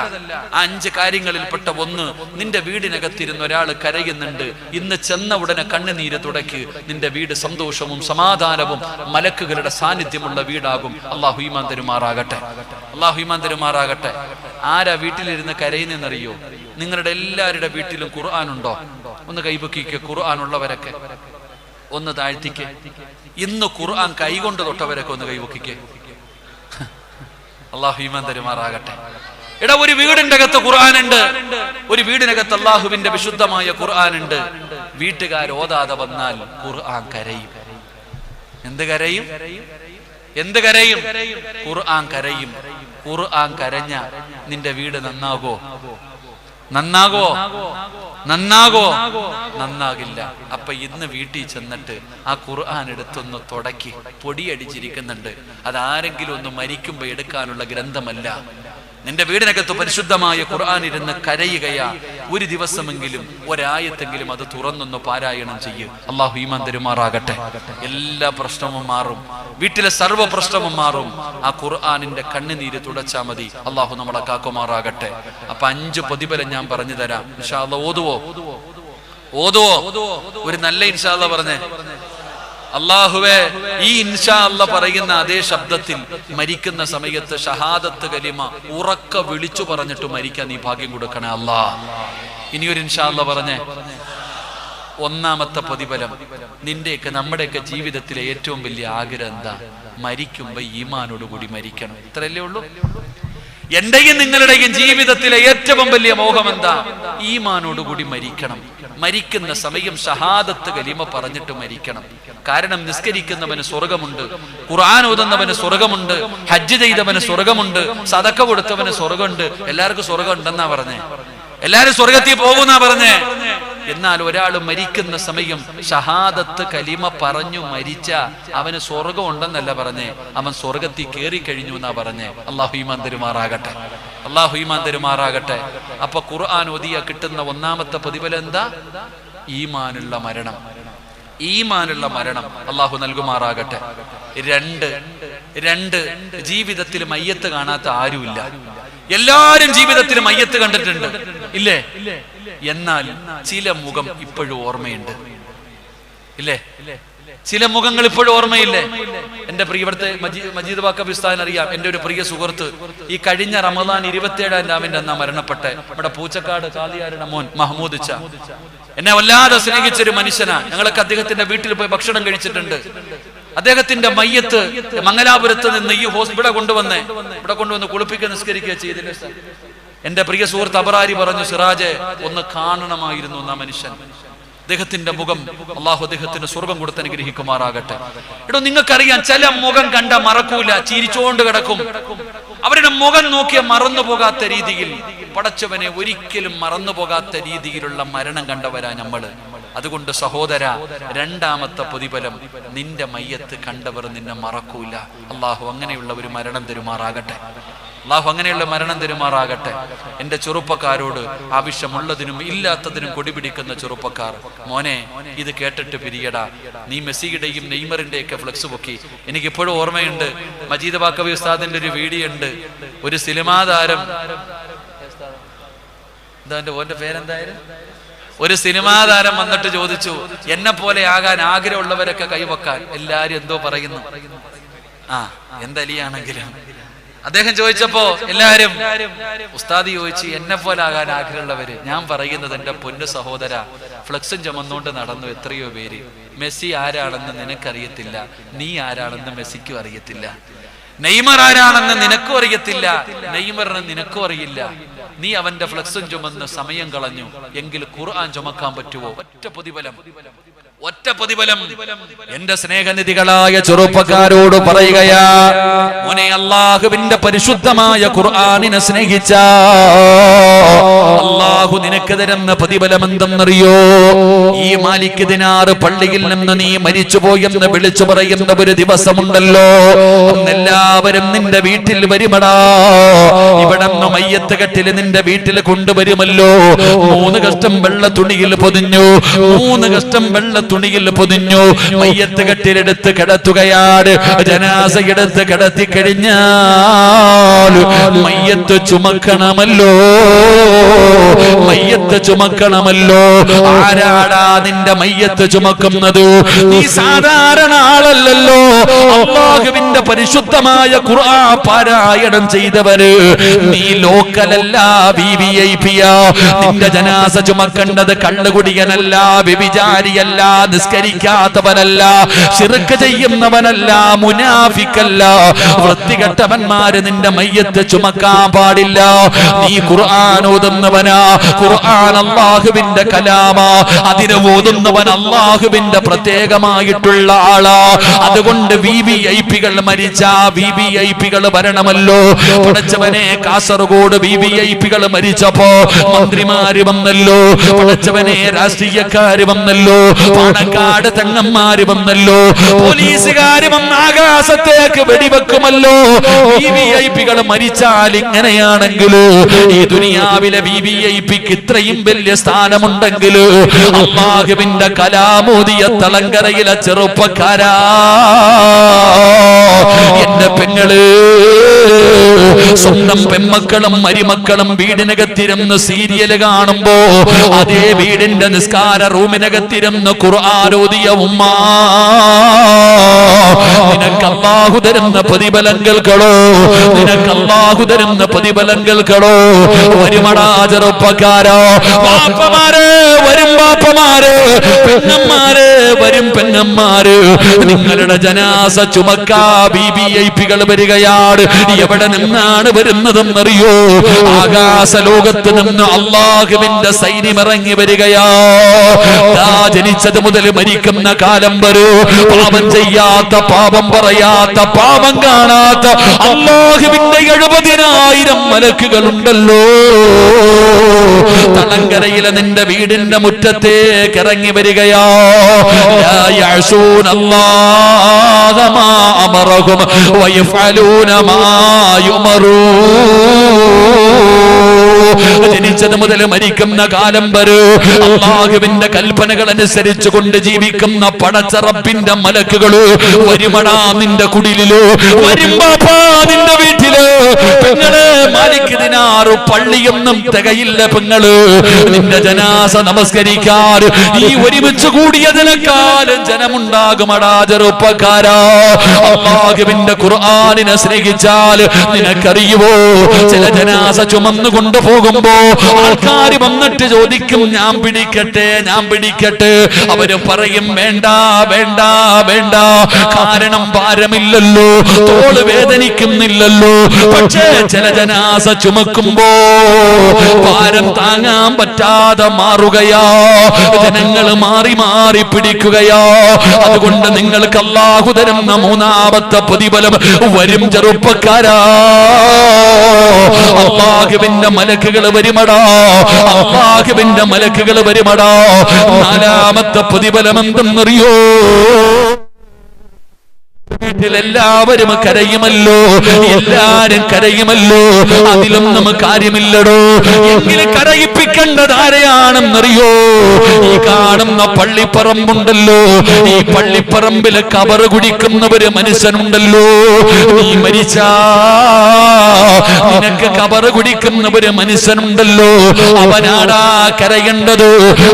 ആ 5 കാര്യങ്ങളിൽപ്പെട്ട ഒന്ന്, നിന്റെ വീടിനകത്തിരുന്ന് ഒരാൾ കരയുന്നുണ്ട്, ഇന്ന് ചെന്ന ഉടനെ കണ്ണുനീര് തുടയ്ക്ക്. നിന്റെ വീട് സന്തോഷവും സമാധാനവും മലക്കുകളുടെ സാന്നിധ്യമുള്ള വീടാകും. അള്ളാഹു ഈമാൻ തരുമാറാകട്ടെ, അള്ളാഹു ഈമാൻ തരുമാറാകട്ടെ. ആരാ വീട്ടിലിരുന്ന് കരയുന്നറിയോ? നിങ്ങളുടെ എല്ലാവരുടെ വീട്ടിലും ഖുർആൻ ഉണ്ടോ? ഒന്ന് കൈപൊക്കിക്ക്. ഖുർആൻ ഉള്ളവരൊക്കെ ഒന്ന് താഴ്ത്തിക്ക്. ഇന്ന് ഖുർആൻ കൈകൊണ്ട് തൊട്ടവരൊക്കെ ഒന്ന് കൈവക്കിക്കേ. അള്ളാഹു ഈമാൻ തരുമാറാകട്ടെ. എടാ, ഒരു വീടിന്റെ അകത്ത് ഖുർആനുണ്ട്, ഒരു വീടിനകത്ത് അള്ളാഹുവിന്റെ വിശുദ്ധമായ ഖുർആനുണ്ട്. വീട്ടുകാർ ഓതാതെ വന്നാൽ ഖുർആൻ കരയും. എന്ത് കരയും? എന്ത് കരയും? ഖുർആൻ കരയും. ഖുർആൻ കരഞ്ഞ നിന്റെ വീട് നന്നാകോ? നന്നാകോ? നന്നാകില്ല. അപ്പൊ ഇന്ന് വീട്ടിൽ ചെന്നിട്ട് ആ ഖുർആൻ എടുത്തൊന്ന് തുടക്കി. പൊടിയടിച്ചിരിക്കുന്നുണ്ട്, അതാരെങ്കിലും ഒന്ന് മരിക്കുമ്പോ എടുക്കാനുള്ള ഗ്രന്ഥമല്ല. നിന്റെ വീടിനകത്ത് പരിശുദ്ധമായ ഖുർആൻ ഇരുന്ന് കരയുകയാ. ഒരു ദിവസമെങ്കിലും ഒരായത്തെങ്കിലും അത് തുറന്നൊന്ന് പാരായണം ചെയ്യ്. അള്ളാഹു ഈമാൻ തരുമാറാകട്ടെ. എല്ലാ പ്രശ്നവും മാറും, വീട്ടിലെ സർവ്വ പ്രശ്നവും മാറും. ആ ഖുർആനിന്റെ കണ്ണുനീര് തുടച്ചാ മതി. അള്ളാഹു നമ്മളെ കാക്കുമാറാകട്ടെ. അപ്പൊ 5 പ്രതിഫലം ഞാൻ പറഞ്ഞു തരാം. ഇൻഷാ അല്ലാഹ് ഓതുവോ? ഒരു നല്ല ഇൻഷാ അല്ലാഹ് പറഞ്ഞേ. അല്ലാഹുവേ, ഈ ഇൻഷാ അല്ലാഹ് പറയുന്ന അതേ ശബ്ദത്തിൽ മരിക്കുന്ന സമയത്ത് ഷഹാദത്ത് കലിമ ഉറക്ക വിളിച്ചു പറഞ്ഞിട്ട് മരിക്കാൻ നീ ഭാഗ്യം കൊടുക്കണേ അല്ലാഹ്. ഇനിയൊരു ഇൻഷാ അല്ലാഹ് പറഞ്ഞേ. ഒന്നാമത്തെ പ്രതിഫലം, നിന്റെയൊക്കെ നമ്മുടെയൊക്കെ ജീവിതത്തിലെ ഏറ്റവും വലിയ ആഗ്രഹം എന്താ? മരിക്കുമ്പോ ഈമാനോടുകൂടി മരിക്കണം. ഇത്രയല്ലേ ഉള്ളൂ. എന്റെയും നിങ്ങളുടെയും ജീവിതത്തിലെ ഏറ്റവും വലിയ മോഹം എന്താ? ഈമാനോടുകൂടി മരിക്കണം. മരിക്കുന്ന സമയം ഷഹാദത്ത് കലിമ പറഞ്ഞിട്ട് മരിക്കണം. കാരണം നിസ്കരിക്കുന്നവന് സ്വർഗമുണ്ട്, ഖുർആൻ ഓതുന്നവന് സ്വർഗമുണ്ട്, ഹജ്ജ് ചെയ്തവന് സ്വർഗമുണ്ട്, സദക്ക കൊടുത്തവന് സ്വർഗമുണ്ട്. എല്ലാവർക്കും സ്വർഗം ഉണ്ടെന്നാ പറഞ്ഞേ, എല്ലാരും സ്വർഗത്തിൽ പോകുന്നാ പറഞ്ഞേ. എന്നാൽ ഒരാൾ മരിക്കുന്ന സമയം ഷഹാദത്ത് കലിമ പറഞ്ഞു മരിച്ച അവന് സ്വർഗം ഉണ്ടെന്നല്ല പറഞ്ഞേ, അവൻ സ്വർഗത്തിൽ കയറി കഴിഞ്ഞു എന്നാ പറഞ്ഞേ. അള്ളാഹു ഈമാൻ തരുമാറാകട്ടെ, അള്ളാഹു ഈമാൻ തരുമാറാകട്ടെ. അപ്പൊ ഖുർആൻ ഓതിയ കിട്ടുന്ന ഒന്നാമത്തെ പ്രതിഫലം എന്താ? ഈമാനുള്ള മരണം. ഈമാനുള്ള മരണം അള്ളാഹു നൽകുമാറാകട്ടെ. രണ്ട് ജീവിതത്തിൽ മയ്യത്ത് കാണാത്ത ആരുമില്ല. എല്ലാരും ജീവിതത്തിൽ മയ്യത്ത് കണ്ടിട്ടുണ്ട്, ഇല്ലേ? എന്നാൽ ചില മുഖം ഇപ്പോഴും ഓർമ്മയുണ്ട്, ഇല്ലേ? ചില മുഖങ്ങൾ ഇപ്പോഴും ഓർമ്മയില്ലേ? എന്റെ പ്രിയപ്പെടുത്തെ മജീദ് വാക്കബ് ഉസ്താദിന് അറിയാം. എന്റെ ഒരു പ്രിയ സുഹൃത്ത് ഈ കഴിഞ്ഞ റമദാൻ 27-ാം രാവിന്റെ അന്നാ മരണപ്പെട്ടെ. നമ്മുടെ പൂച്ചക്കാട് കാലിയാരുടെ മോൻ മഹ്മൂദ് ച്ച. എന്നെ വല്ലാതെ സ്നേഹിച്ചൊരു മനുഷ്യനാ. ഞങ്ങളൊക്കെ അദ്ദേഹത്തിന്റെ വീട്ടിൽ പോയി ഭക്ഷണം കഴിച്ചിട്ടുണ്ട്. അദ്ദേഹത്തിന്റെ മയ്യത്ത് മംഗലാപുരത്ത് നിന്ന് ഈ ഹോസ്പിറ്റൽ കൊണ്ടുവന്ന് കുളിപ്പിക്കുക നിസ്കരിക്കുക ചെയ്തില്ല. എന്റെ പ്രിയ സുഹൃത്ത് അബറാരി പറഞ്ഞു, സിറാജെ ഒന്ന് കാണണമായിരുന്നു ആ മനുഷ്യൻ. അദ്ദേഹത്തിന്റെ മുഖം അള്ളാഹു അദ്ദേഹത്തിന് സ്വർഗം കൊടുത്ത് അനുഗ്രഹിക്കുമാറാകട്ടെ. എടോ, നിങ്ങൾക്കറിയാം, ചില മുഖം കണ്ട മറക്കൂല, ചിരിച്ചോണ്ട് കിടക്കും. അവരുടെ മുഖം നോക്കിയ മറന്നു പോകാത്ത രീതിയിൽ, പടച്ചവനെ ഒരിക്കലും മറന്നു പോകാത്ത രീതിയിലുള്ള മരണം കണ്ടവരാ നമ്മള്. അതുകൊണ്ട് സഹോദര, രണ്ടാമത്തെ പ്രതിഫലം, നിന്റെ മയ്യത്ത് കണ്ടവർ നിന്നെ മറക്കൂല. അള്ളാഹു അങ്ങനെയുള്ള ഒരു മരണം തരുമാറാകട്ടെ, അള്ളാഹു അങ്ങനെയുള്ള മരണം തരുമാറാകട്ടെ. എന്റെ ചെറുപ്പക്കാരോട്, ആവശ്യമുള്ളതിനും ഇല്ലാത്തതിനും കൊടിപിടിക്കുന്ന ചെറുപ്പക്കാർ, മോനെ ഇത് കേട്ടിട്ട് പിരിയടാ. നീ മെസ്സിയുടെയും നെയ്മറിന്റെ ഒക്കെ ഫ്ലെക്സ് പൊക്കി. എനിക്കിപ്പോഴും ഓർമ്മയുണ്ട്, മജീദ് ബാക്കവി ഉസ്താദിന്റെ ഒരു വീഡിയോ ഉണ്ട്. ഒരു സിനിമാ താരം, ഓന്റെ പേരെന്തായാലും, ഒരു സിനിമാ താരം വന്നിട്ട് ചോദിച്ചു, എന്നെ പോലെ ആകാൻ ആഗ്രഹമുള്ളവരൊക്കെ കൈവക്കാൻ. എല്ലാരും എന്തോ പറയുന്നു, എന്തലിയാണെങ്കിലും. അദ്ദേഹം ചോദിച്ചപ്പോ എല്ലാരും, ഉസ്താദ് ചോദിച്ചു, എന്നെ പോലെ ആകാൻ ആഗ്രഹമുള്ളവര്. ഞാൻ പറയുന്നത്, എന്റെ പൊന്നു സഹോദര, ഫ്ലക്സും ചുമന്നുകൊണ്ട് നടന്നു എത്രയോ പേര്. മെസ്സി ആരാണെന്ന് നിനക്കറിയത്തില്ല, നീ ആരാണെന്ന് മെസ്സിക്കും അറിയത്തില്ല. നെയ്മർ ആരാണെന്ന് നിനക്കും അറിയത്തില്ല, നെയ്മറിന് നിനക്കും അറിയില്ല. നീ അവന്റെ ഫ്ലക്സും ചുമന്ന് സമയം കളഞ്ഞു. എങ്കിൽ ഖുർആൻ ചുമക്കാൻ പറ്റുമോ? ഒറ്റ പ്രതിഫലം. എന്റെ സ്നേഹനിധികളായ ചെറുപ്പക്കാരോട് പറയുകയാ, മോനെ, അല്ലാഹുവിന്റെ പരിശുദ്ധമായ ഖുർആനിനെ സ്നേഹിച്ച അല്ലാഹു നിനക്ക് തരുന്ന പ്രതിഫലം എന്തെന്നറിയോ? ഈ മാലിക് ദിനാർ പള്ളിയിൽ നിന്ന് നീ മരിച്ചുപോയെന്ന് വിളിച്ചു പറയുന്ന ഒരു ദിവസമുണ്ടല്ലോ, അന്നെല്ലാവരും നിന്റെ വീട്ടിൽ വരുമടാ. ഇവിടെ നിന്ന് മയ്യത്ത് കെട്ടിൽ നിന്റെ വീട്ടിൽ കൊണ്ടുവരുമല്ലോ. 3 കഷ്ടം വെള്ള തുണിയിൽ പൊതിഞ്ഞു, 3 കഷ്ടം വെള്ള തുണിയിൽ പൊതിഞ്ഞു മയ്യത്ത് കെട്ടിലെടുത്ത് കിടത്തുകയാണ്. ജനാസയെടുത്ത് കിടത്തി കഴിഞ്ഞാൽ മയ്യത്ത് ചുമക്കണമല്ലോ, മയ്യത്ത് ചുമക്കണമല്ലോ. ആരാടാ നിന്റെ മയ്യത്ത് ചുമക്കുന്നത്? നീ സാധാരണ ആളല്ലല്ലോ. അല്ലാഹുവിന്റെ പരിശുദ്ധമായ ഖുർആൻ പാരായണം ചെയ്തവര്. നീ ലോക്കലല്ല, വിവിഐപിയാ. നിന്റെ ജനാസ ചുമക്കേണ്ടത് കള്ളുകുടിയനല്ല, വ്യഭിചാരിയല്ല, നിസ്കരിക്കാത്തവനല്ല, ശിർക്ക് ചെയ്യുന്നവനല്ല, മുനാഫിക്കല്ല. വൃത്തികെട്ടവന്മാര് നിന്റെ മയ്യത്ത് ചുമക്കാൻ പാടില്ല. നീ ഖുർആൻ ഓതുന്നവനാ, ഖുർആൻ അല്ലാഹുവിന്റെ കലാമാ. അതിനെ ഓതുന്നവൻ അല്ലാഹുവിന്റെ പ്രത്യേകമായിട്ടുള്ള ആളാ. അതുകൊണ്ട് വിവിഐപികൾ മരിച്ച വിവിഐപികൾ വരണമല്ലോ. പടച്ചവനെ, കാസർഗോഡ് വിവിഐപികൾ മരിച്ചപ്പോ മന്ത്രിമാര് വന്നല്ലോ, പടച്ചവനെ രാഷ്ട്രീയക്കാര് വന്നല്ലോ, പാണക്കാട് തങ്ങന്മാര് വന്നല്ലോ, പോലീസുകാര് വന്ന് ആകാശത്തേക്ക് വെടിവെക്കുമല്ലോ. വിവിഐപികൾ മരിച്ചാൽ ഇങ്ങനെയാണെങ്കിൽ ഈ ദുനിയാവിലെ വിവിഐപിക്ക് ഇത്രയും വലിയ സ്ഥാനമുണ്ടെങ്കിൽ അല്ലാഹുവിന്റെ കലാമോദിയ തളങ്കരയിലെ ചെറുപ്പക്കാരാ, എന്റെ പെങ്ങള്, സ്വന്തം പെൺമക്കളും മരുമക്കളും വീടിനകത്തിരുന്ന് സീരിയല് കാണുമ്പോ അതേ വീടിന്റെ നിസ്കാര റൂമിനകത്തിരുന്ന് ഖുർആൻ ഓതിയ ഉമ്മ, നിനക്ക് അല്ലാഹു തരുന്ന പ്രതിഫലങ്ങൾക്കളോ, നിനക്ക് അല്ലാഹു തരുന്ന പ്രതിഫലങ്ങൾക്കളോ. വരുമടാ ചെറുപ്പക്കാരോ, വാപ്പമാരെ വരും, വാപ്പ വാപ്പമാര്, പെങ്ങന്മാര്, വരും പെങ്ങന്മാര്, നിങ്ങളുടെ ജനാസ ചുമക്കാ ബിബിഐപികൾ വരികയാണ്. എവിടെ നിന്നാണ് വരുന്നതെന്നറിയോ? ആകാശ ലോകത്ത് നിന്ന് അള്ളാഹുവിന്റെ സൈന്യം ഇറങ്ങി വരികയാ. ജനിച്ചത് മുതൽ മരിക്കുന്ന കാലം വരൂ പാപം ചെയ്യാത്ത, പാപം പറയാത്ത, പാപം കാണാത്ത അള്ളാഹുവിന്റെ 70,000 മലക്കുകളുണ്ടല്ലോ. തളങ്കരയിലെ നിന്റെ വീടിന്റെ മുറ്റത്തേക്ക് ഇറങ്ങി വരികയാ. ലാ യഅസൂന അല്ലാഹ മാ അമറഹും വയഫഅലൂന മാ യുമറൂൻ. ജനിച്ചത് മുതൽ മരിക്കുന്ന കാലം വരെ അല്ലാഹുവിന്റെ കൽപ്പനകൾ അനുസരിച്ചു കൊണ്ട് ജീവിക്കുന്ന പടച്ച റബ്ബിന്റെ മലക്കുകള് വരുമടാ നിന്റെ കുടിലിലോ, വരും ബാപ്പാ നിന്റെ വീട്ടില്. പെങ്ങള് മാലിക് ദിനാറ് പള്ളിയൊന്നും തികയില്ല പെങ്ങള്. നിന്റെ ജനാസ നമസ്കരിക്കാൻ ഈ ഒരുമിച്ച് കൂടിയതിനേക്കാളും ജനമുണ്ടാകുമടാ ചെറുപ്പക്കാരാ. അല്ലാഹുവിന്റെ ഖുർആനിനെ സ്നേഹിച്ചാൽ നിനക്കറിയുവോ, ചില ജനാസ ചുമന്നു കൊണ്ടുപോകുമ്പോ ആൾക്കാർ വന്നിട്ട് ചോദിക്കും, ഞാൻ പിടിക്കട്ടെ, ഞാൻ പിടിക്കട്ടെ. അവര് പറയും വേണ്ട വേണ്ട വേണ്ട. കാരണം ഭാരമില്ലല്ലോ, തോള് വേദനിക്കുന്നില്ലല്ലോ. പക്ഷേ ചില ജനാസ ചുമക്കുമ്പോ ഭാരം താങ്ങാൻ പറ്റാതെ മാറുകയാ, ജനങ്ങൾ മാറി മാറി പിടിക്കുകയാ. അതുകൊണ്ട് നിങ്ങൾക്ക് അല്ലാഹു തരുന്ന മൂന്നാമത്തെ പ്രതിഫലം വരും ചെറുപ്പക്കാരാ. അല്ലാഹുവിന്റെ മലക്കുകൾ വരുമടാ, അല്ലാഹുവിന്റെ മലക്കുകൾ വരുമടാ. നാലാമത്തെ പ്രതിഫലം എന്തെന്നറിയോ? വീട്ടിലെല്ലാവരും കരയുമല്ലോ, എല്ലാരും കരയുമല്ലോ. അതിലൊന്നും കാര്യമില്ലടോ. എങ്കിലും കരയിപ്പിക്കേണ്ടത് ആരെയാണെന്നറിയോ? ഈ കാണുന്ന പള്ളിപ്പറമ്പുണ്ടല്ലോ, ഈ പള്ളിപ്പറമ്പില് കബറ് കുടിക്കുന്നവര് മനുഷ്യനുണ്ടല്ലോ. നീ മരിച്ചാ നിനക്ക് കബറ് കുടിക്കുന്നവര് മനുഷ്യനുണ്ടല്ലോ. അവനാടാ കരയേണ്ടത്,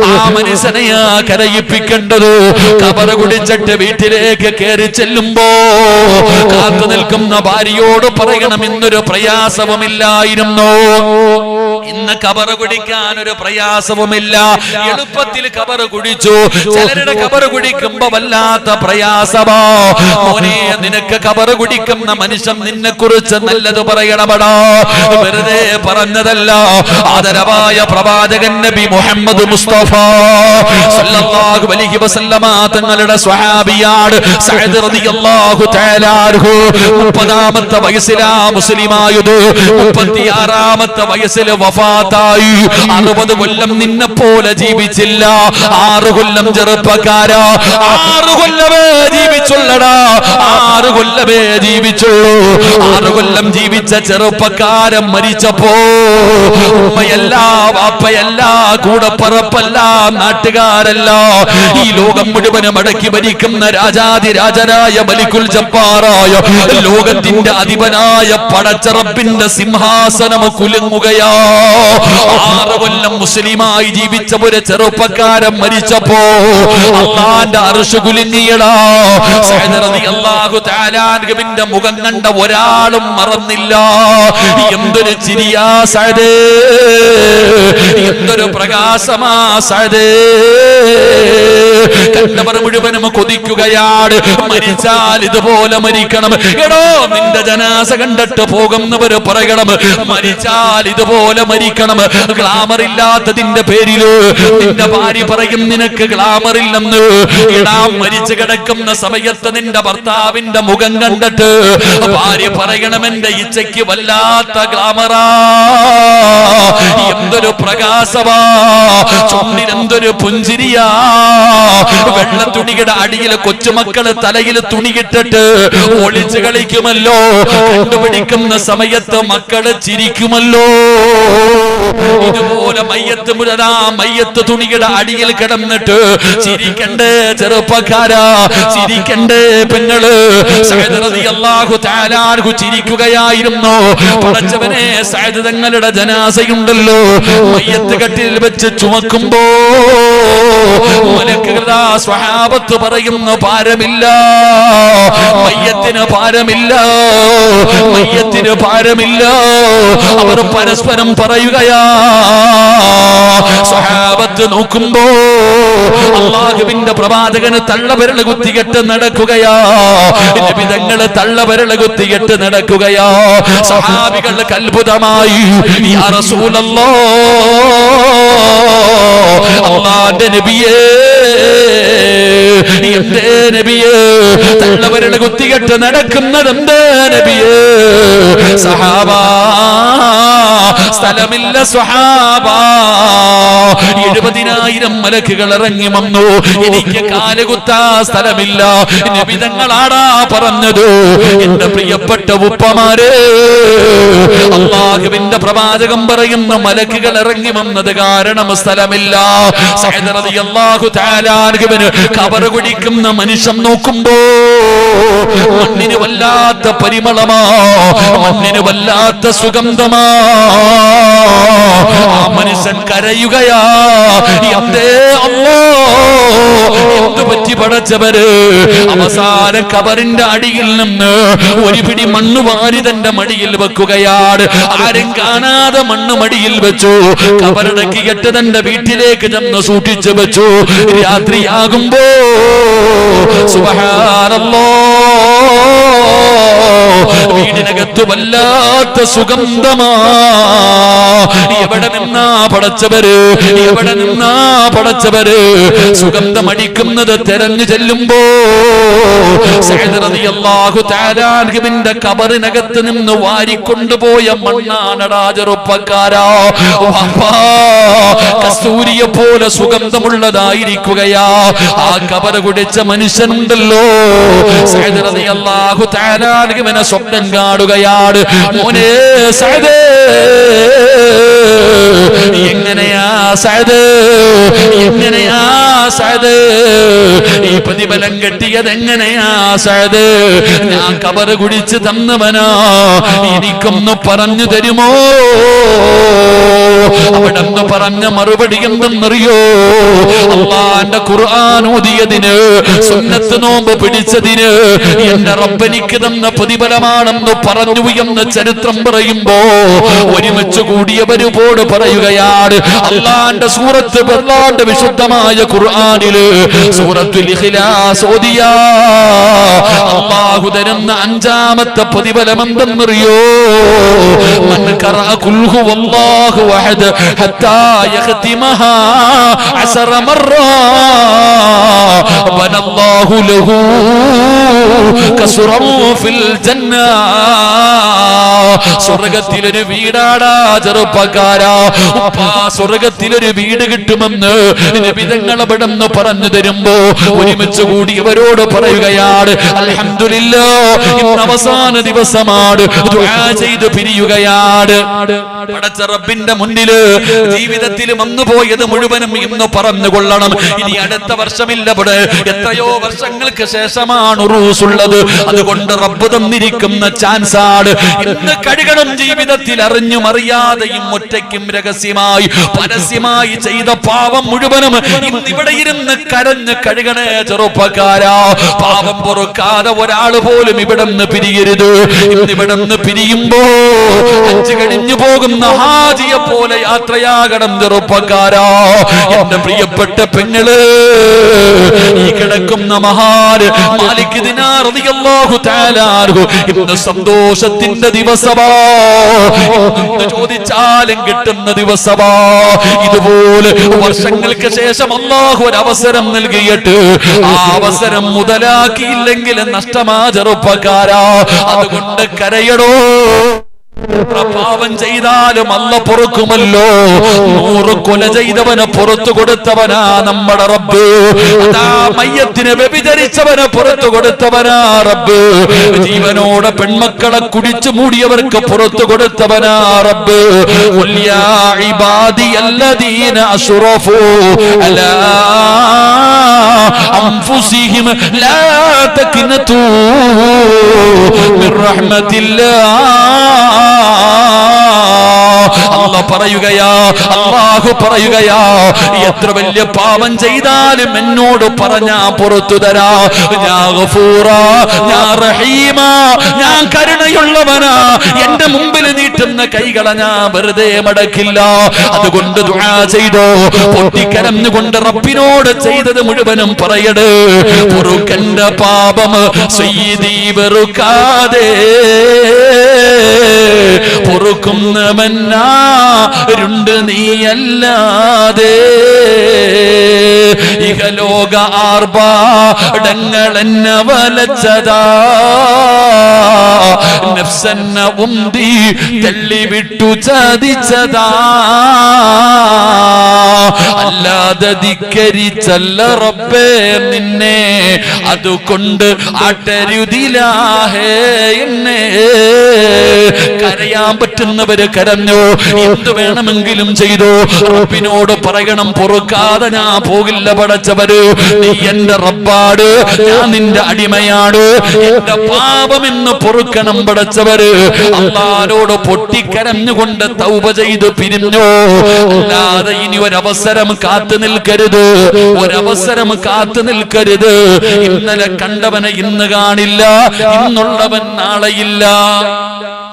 ആ മനുഷ്യനെയാ കരയിപ്പിക്കേണ്ടത്. കബറ് കുടിച്ചിട്ട് വീട്ടിലേക്ക് കയറി ചെല്ലുമ്പോ കാത്തു നിൽക്കുന്ന ഭാര്യയോട് പറയണം, ഇന്നൊരു പ്രയാസവുമില്ലായിരുന്നു, ഇന്ന് കബറ് കുടിക്കാൻ ഒരു പ്രയാസവുമില്ല, എളുപ്പത്തിൽ കബറ് കുടിച്ചു. ചിലരുടെ കബറ് കുടിക്കുമ്പോ വല്ലാത്ത പ്രയാസമോ. മോനെ, നിനക്ക് കബറ് കുടിക്കുന്ന മനുഷ്യൻ നിന്നെ കുറിച്ച് നല്ലത് പറയണമടോ, വെറുതെ പറഞ്ഞതല്ല. ആദരവായ പ്രവാചകൻ നബി മുഹമ്മദ് മുസ്തഫ സല്ലല്ലാഹു അലൈഹി വസല്ലമ തങ്ങളുടെ സ്വഹാബിയാണ് സഅദ് റളിയല്ലാഹു തആല അൻഹു. 30ാമത്തെ വയസ്സിലാ മുസ്ലിമായത്, 36ാമത്തെ വയസ്സിൽ വഫാത്തായി. 60 കൊല്ലം നിന്നെ പോലെ ജീവിച്ചില്ല. 6 കൊല്ലം ചെറുപ്പക്കാരാ, 6 കൊല്ലമേ ജീവിച്ചുള്ളടാ, 6 കൊല്ലമേ ജീവിച്ചുള്ളൂ. 6 കൊല്ലം ജീവിച്ച ചെറുപ്പക്കാരൻ മരിച്ചപ്പോ ഉമ്മയല്ല, വാപ്പയല്ല, കൂടപ്പറപ്പല്ല, നാട്ടുകാരല്ല, ഈ ലോകം മുഴുവനും അടക്കി ഭരിക്കുന്ന രാജാതിരാജനായ മലിക്കുൽ ജബ്ബാറായ ലോകത്തിന്റെ അധിപനായ പടച്ച റബ്ബിന്റെ സിംഹാസനം കുലുങ്ങുകയാ. 6 കൊല്ലം മുസ്ലിമായി ജീവിച്ച ഒരു ചെറുപ്പക്കാരൻ മരിച്ചപ്പോ അല്ലാഹുവിന്റെ അർശ് കുലുങ്ങിയടാ. സഅദ് റളിയല്ലാഹു തആല അൻഹുവിന്റെ മുഖം കണ്ട ഒരാളും മറന്നില്ല. എന്തൊരു ചിരിയാ സഅദ്, എന്തൊരു പ്രകാശമാ സഅദ്. കണ്ടവർ മുഴുവനും കൊതിക്കുകയാണ്, മരിച്ചാൽ ഇതുപോലെ മരിക്കണം. എടോ, നിന്റെ ജനാസ കണ്ടിട്ട് പോകുന്നവര് പറയണം, മരിച്ചാൽ ഇതുപോലെ മരിക്കണം. ഗ്ലാമർ ഇല്ലാത്തതിന്റെ പേരില് നിന്റെ ഭാര്യ പറയും നിനക്ക് ഗ്ലാമർ ഇല്ലെന്ന്. എടാ, മരിച്ചു കിടക്കുന്ന സമയത്ത് നിന്റെ ഭർത്താവിന്റെ മുഖം കണ്ടിട്ട് ഭാര്യ പറയണം, എന്റെ ഇച്ഛയ്ക്ക് വല്ലാത്ത ഗ്ലാമറാ, എന്തൊരു പ്രകാശമാ, ചുണ്ടിനെന്തൊരു പുഞ്ചിരിയാ. വെള്ള തുണിയുടെ അടിയിൽ കൊച്ചുമക്കള് തലയിൽ തുണിയിട്ടിട്ട് ഒളിച്ചു കളിക്കുമല്ലോ, കണ്ടുപിടിക്കുന്ന സമയത്ത് മക്കള് ചിരിക്കുമല്ലോ. ഇതുപോലെ മയ്യത്ത് മുഴുവനാ മയ്യത്ത് തുണിയുടെ അടിയിൽ കിടന്നിട്ട് ചിരിക്കണ്ടേ ചെറുപ്പക്കാരാ, ചിരിക്കണ്ടേ പെങ്ങള്. സഅദ് റളിയല്ലാഹു തആല അൻഹു ചിരിക്കുകയായിരുന്നു. പടച്ചവനെ, സഅദ് തങ്ങളുടെ ജനാസയുണ്ടല്ലോ, മയ്യത്ത് കട്ടിൽ വെച്ച് ചുമക്കുമ്പോ മലക്കുകളാ സ്വഹാബത്ത് പറയുന്നു, ഭാരമില്ല, മയ്യത്തിന് ഭാരമില്ല, മയ്യത്തിന് ഭാരമില്ല. അവർ പരസ്പരം പറയും, പറയുകയാ. സ്വഹാബത്ത് നോക്കുമ്പോ അല്ലാഹുവിന്റെ പ്രവാചകന് തള്ളവിരല് കുത്തികെട്ട് നടക്കുകയാ. നബി തങ്ങള് തള്ളവിരല് കുത്തികെട്ട് നടക്കുകയാ. സ്വഹാബികൾക്ക് അത്ഭുതമായി. യാ റസൂലല്ലാഹ്, അല്ലാഹുവിന്റെ നബിയേ, എന്തേ നബിയേ തള്ളവിരല് കുത്തികെട്ട് നടക്കുന്നത് എന്തേ നബിയേ? സഹാബാ, സ്ഥലമില്ല സ്വഹാബാ. 70,000 മലക്കുകൾ ഇറങ്ങി വന്നു. എനിക്ക് കാലുകുത്താ സ്ഥലമില്ല. നബി തങ്ങളാടാ പറഞ്ഞത്. എന്റെ പ്രിയപ്പെട്ട ഉപ്പമാരെ, അല്ലാഹുവിന്റെ പ്രവാചകം പറയുന്ന മലക്കുകൾ ഇറങ്ങി വന്നത് കാരണം സ്ഥലമില്ല. സഅദ് റളിയല്ലാഹു തആല അൻഹുവിന് ഖബർ കുടിക്കുന്ന മനുഷ്യൻ നോക്കുമ്പോ മണ്ണിന് വല്ലാത്ത പരിമളമാ, മണ്ണിന് വല്ലാത്ത സുഗന്ധമാ. ആ മനുഷ്യൻ കരയുകയാ. എന്തേ അല്ലാഹ്, എന്തു പറ്റി പടച്ചവര്? അവസാനം ഖബറിന്റെ അടിയിൽ നിന്ന് ഒരു പിടി മണ്ണ് വാരി തന്റെ മടിയിൽ വെക്കുകയാണ്. ആരും കാണാതെ മണ്ണ് മടിയിൽ വെച്ചു. ഖബറടക്കി കെട്ട് തന്റെ വീട്ടിലേക്ക് ചെന്ന് സൂക്ഷിച്ചു വെച്ചു. രാത്രിയാകുമ്പോ സുബ്ഹാനല്ലാഹ്, വീടിനകത്ത് വല്ലാത്ത സുഗന്ധമാ. എവിടെ നിന്നാ പടച്ചവര്, എവിടെ നിന്നാ പടച്ചവര് സുഗന്ധം അടിക്കുന്നത് തെരഞ്ഞു ചെല്ലുമ്പോ സഅദ് റളിയല്ലാഹു തആല അൻഹുവിന്റെ ഖബറിനകത്ത് നിന്ന് വാരിക്കൊണ്ടുപോയ മണ്ണാണടാ ചെറുപ്പക്കാരാ. കസ്തൂരിയെ പോലെ സുഗന്ധമുള്ളതായിരിക്കുകയാ. ആ ഖബർ കുടിച്ച മനുഷ്യനുണ്ടല്ലോ, സഅദ് റളിയല്ലാഹു തആല അൻഹുവിനെ സ്വപ്നം കാണുകയാണ്. മോനെ സഅദ്, എങ്ങനെയാ സഅദ്, എങ്ങനെയാ സഅദ് ഈ പ്രതിഫലം കിട്ടിയത്? എങ്ങനെയാ സഅദ്? ഞാൻ ഖബർ കുടിച്ച് തന്നവനാ, എനിക്കൊന്ന് പറഞ്ഞു തരുമോ? അവിടെ നിന്ന് പറഞ്ഞ മറുപടി എന്തെന്നറിയോ? അല്ലാഹുവിന്റെ ഖുർആൻ ഓതിയതിന്, സുന്നത്ത് നോമ്പ് പിടിച്ചതിന് എന്റെ റബ്ബ് എനിക്ക് തന്ന പ്രതിഫലമാണെന്ന് പറഞ്ഞു എന്ന് ചരിത്രം പറയുമ്പോ ഒരുമിച്ച് കൂടിയവരോട് പറയുകയാണ്. അല്ലാഹുവിന്റെ സൂറത്ത്, അല്ലാഹുവിന്റെ വിശുദ്ധമായ ഖുർആനില് സൂറത്തുൽ ഇഖ്ലാസ് ഓതിയാ അല്ലാഹു തരുന്ന 5ാമത്തെ പ്രതിഫലം എന്തെന്നറിയോ? മൻ ഖറഅ ഖുൽ ഹുവല്ലാഹു അഹദ് ഹത്താ യഖ്തിമഹാ 10 മറ ബനല്ലാഹു ലഹു കസ്റൻ ഫിൽ ജന്ന. സ്വർഗ്ഗത്തിലൊരു വീടാടാ ചെറുപ്പക്കാരാ. സ്വർഗ്ഗത്തിലൊരു വീട് കിട്ടുമെന്ന് നബി തങ്ങൾ അവിടെന്ന് പറഞ്ഞു തരുമ്പോ ഒരുമിച്ച് കൂടി ഇവരോട് പറയുകയാണ്, അൽഹംദുലില്ലാഹ്, ഇന്ന് അവസാന ദിവസമാണ്. ദുആ ചെയ്ത് പിരിയുകയാണ്. പടച്ച റബ്ബിന്റെ മുന്നില് ജീവിതത്തിൽ വന്നുപോയത് മുഴുവനും ഇന്ന് പറഞ്ഞുകൊള്ളണം. ഇനി അടുത്ത വർഷമില്ല, ഇവിടെ എത്രയോ വർഷങ്ങൾക്ക് ശേഷമാണ് ഉറൂസുള്ളത്. അതുകൊണ്ട് റബ്ബ് തന്നിരിക്കുന്ന ചാൻസാണ്. ഇന്ന് കഴുകണം. ജീവിതത്തിൽ അറിഞ്ഞും അറിയാതെയും ഒറ്റയ്ക്കും രഹസ്യമായി പരസ്യമായി ചെയ്ത പാവം മുഴുവനും ഇന്നിവിടെ ഇരുന്ന് കരഞ്ഞ് കഴുകണേ ചെറുപ്പക്കാരാ. പാവം പൊറുക്കാതെ ഒരാൾ പോലും ഇവിടെ നിന്ന് പിരിയരുത്. ഇന്നിവിടെ നിന്ന് പിരിയുമ്പോ ഹജ്ജ് കഴിഞ്ഞു പോകുന്ന ഹാജിയെ പോലെ യാത്രയാകണം ചെറുപ്പക്കാരാ. എന്റെ പ്രിയപ്പെട്ട പെങ്ങള്, ഈ കിടക്കുന്ന മഹാന് മാലിക് ദിനാർ റളിയല്ലാഹു തആല അൻഹു ഇന്ന് സന്തോഷത്തിന്റെ ദിവസമാ. ഇന്ന് ചോദിച്ചാലും കിട്ടുന്ന ദിവസമാ. ഇതുപോലെ വർഷങ്ങൾക്ക് ശേഷം അല്ലാഹു ഒരു അവസരം നൽകിയിട്ട് ആ അവസരം മുതലാക്കിയില്ലെങ്കിൽ നഷ്ടമാ ചെറുപ്പക്കാരാ. അതുകൊണ്ട് കരയടോ. പാപം ചെയ്താലും അല്ല പൊറുക്കുമല്ലോ. 100 കൊല ചെയ്തവന് പുറത്തു കൊടുത്തവനാ നമ്മുടെ റബ്ബ്. അതാ മയ്യത്തിനെ വ്യഭിചരിച്ചവന് പുറത്തു കൊടുത്തവനാ റബ്ബ്. ജീവനോടെ പെൺമക്കളെ കുടിച്ചു മൂടിയവർക്ക് പുറത്തു കൊടുത്തവനാ റബ്ബ്. ഖുൽ യാ ഇബാദിയല്ലദീന അശ്റഫൂ അലാ അൻഫുസിഹിം ലാ തഖ്നതൂ മിർ റഹ്മത്തില്ലാഹ്. അല്ലാഹു പറയുകയാ, എത്ര വലിയ പാപം ചെയ്താലും എന്നോട് പറഞ്ഞാ പുറത്തു തരാ. ഞാൻ ഗഫൂറാ, ഞാൻ റഹീമാ, ഞാൻ കരുണയുള്ളവനാ. എന്റെ മുമ്പിൽ നീട്ടുന്ന കൈകളെ ഞാൻ വെറുതെ മടക്കില്ല. അതുകൊണ്ട് ദുആ ചെയ്തോ, പൊട്ടിക്കരഞ്ഞുകൊണ്ട് റബ്ബിനോട് ചെയ്തത് മുഴുവനും പറയട്. പൊറുക്കന്റെ പാപം സയ്യിദീ വെറുക്കാതെ പൊറുക്കുന്നവനാരുണ്ട് നീയല്ലാതെ. ഇഹലോക ആർഭാടങ്ങൾ എന്നെ വലച്ചതാ, നഫ്സെന്ന ഉന്തി തള്ളിവിട്ടു ചതിച്ചതാ. അല്ലാതെ ധിക്കരിച്ചല്ല റബ്ബേ നിന്നെ, അതുകൊണ്ട് അട്ടരുതിലാഹേ എന്നെ. കരയാൻ പറ്റുന്നവര് കരഞ്ഞോ, എന്ത് വേണമെങ്കിലും ചെയ്തോ. റബ്ബിനോട് പറയണം, പൊറുക്കാതെ ഞാൻ പോകില്ല പടച്ചവര്. നീ എന്റെ റബ്ബാട്, ഞാൻ നിന്റെ അടിമയാണ്. എന്റെ പാപമെന്ന് പൊറുക്കണം പടച്ചവര്. അല്ലാഹുവോട് പൊട്ടിക്കരഞ്ഞുകൊണ്ട് തൗബ ചെയ്ത് പിരിഞ്ഞോ. അല്ലാതെ ഇനി ഒരവസരം കാത്തു നിൽക്കരുത്, ഒരവസരം കാത്തു നിൽക്കരുത്. ഇന്നലെ കണ്ടവനെ ഇന്ന് കാണില്ല, ഇന്നുള്ളവൻ നാളെയില്ല.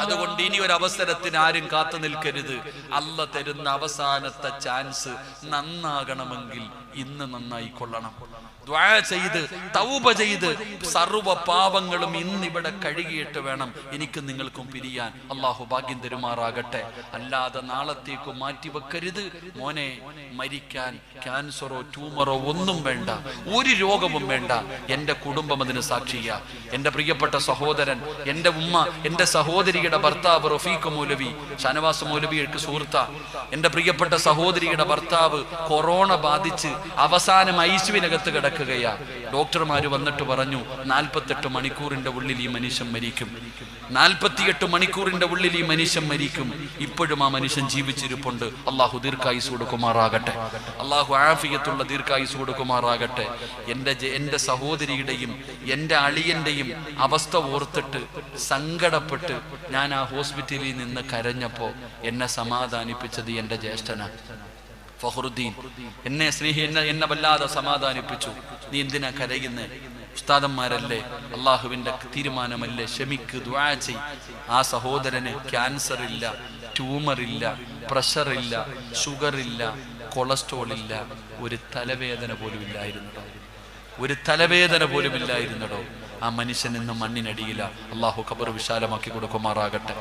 അതുകൊണ്ട് ഇനി ഒരു അവസരത്തിന് ആരും കാത്തു നിൽക്കരുത്. അല്ലാഹു തരുന്ന അവസാനത്തെ ചാൻസ് നന്നാകണമെങ്കിൽ ഇന്ന് നന്നായിക്കൊള്ളണം. ദുആ ചെയ്ത് തൗബ ചെയ്ത് സർവ്വ പാപങ്ങളും ഇന്നിവിടെ കഴുകിയിട്ട് വേണം എനിക്ക് നിങ്ങൾക്കും പിരിയാൻ. അല്ലാഹു ഭാഗ്യം തരുമാറാകട്ടെ. അല്ലാതെ നാളത്തേക്ക് മാറ്റിവെക്കരുത് മോനെ. മരിക്കാൻ ക്യാൻസറോ ട്യൂമറോ ഒന്നും വേണ്ട, ഒരു രോഗവും വേണ്ട. എൻ്റെ കുടുംബം അതിന് സാക്ഷിയാ. എൻ്റെ പ്രിയപ്പെട്ട സഹോദരൻ, എൻ്റെ ഉമ്മ, എൻ്റെ സഹോദരിയുടെ ഭർത്താവ് റഫീഖ് മൗലവി, ഷാനവാസ് മൗലവിക്ക് സുഹൃത്താ. എൻ്റെ പ്രിയപ്പെട്ട സഹോദരിയുടെ ഭർത്താവ് കൊറോണ ബാധിച്ച് അവസാനം ഐസിയുവിനകത്ത് കിടക്കുകയാ. ഡോക്ടർമാര് വന്നിട്ട് പറഞ്ഞു 48 മണിക്കൂറിന്റെ ഉള്ളിൽ ഈ മനുഷ്യൻ മരിക്കും. 48 മണിക്കൂറിന്റെ ഉള്ളിൽ ഈ മനുഷ്യൻ മരിക്കും. ഇപ്പോഴും ആ മനുഷ്യൻ ജീവിച്ചിരിപ്പുണ്ട്. അള്ളാഹു ദീർഘായുസ് കൊടുക്കുമാറാകട്ടെ. അള്ളാഹു ആഫിയത്തുള്ള ദീർഘായുസ് കൊടുക്കുമാറാകട്ടെ. എൻ്റെ സഹോദരിയുടെയും എൻ്റെ അളിയന്റെയും അവസ്ഥ ഓർത്തിട്ട് സങ്കടപ്പെട്ട് ഞാൻ ആ ഹോസ്പിറ്റലിൽ നിന്ന് കരഞ്ഞപ്പോ എന്നെ സമാധാനിപ്പിച്ചത് എൻ്റെ ജ്യേഷ്ഠനാണ് ഫഖറുദ്ദീൻ. എന്നെ വല്ലാതെ സമാധാനിപ്പിച്ചു. നീ എന്തിനാ കരയുന്നേ? ഉസ്താദന്മാരല്ലേ, അള്ളാഹുവിന്റെ തീരുമാനമല്ലേ, ക്ഷമിക്ക്, ദുആ ചെയ്. ആ സഹോദരന് ക്യാൻസർ ഇല്ല, ട്യൂമർ ഇല്ല, പ്രഷർ ഇല്ല, ഷുഗർ ഇല്ല, കൊളസ്ട്രോൾ ഇല്ല, ഒരു തലവേദന പോലും ഇല്ലായിരുന്നടോ, ഒരു തലവേദന പോലും ഇല്ലായിരുന്നടോ. ആ മനുഷ്യൻ ഇന്ന് മണ്ണിനടിയില്ല. അള്ളാഹു ഖബർ വിശാലമാക്കി കൊടുക്കുമാറാകട്ടെ.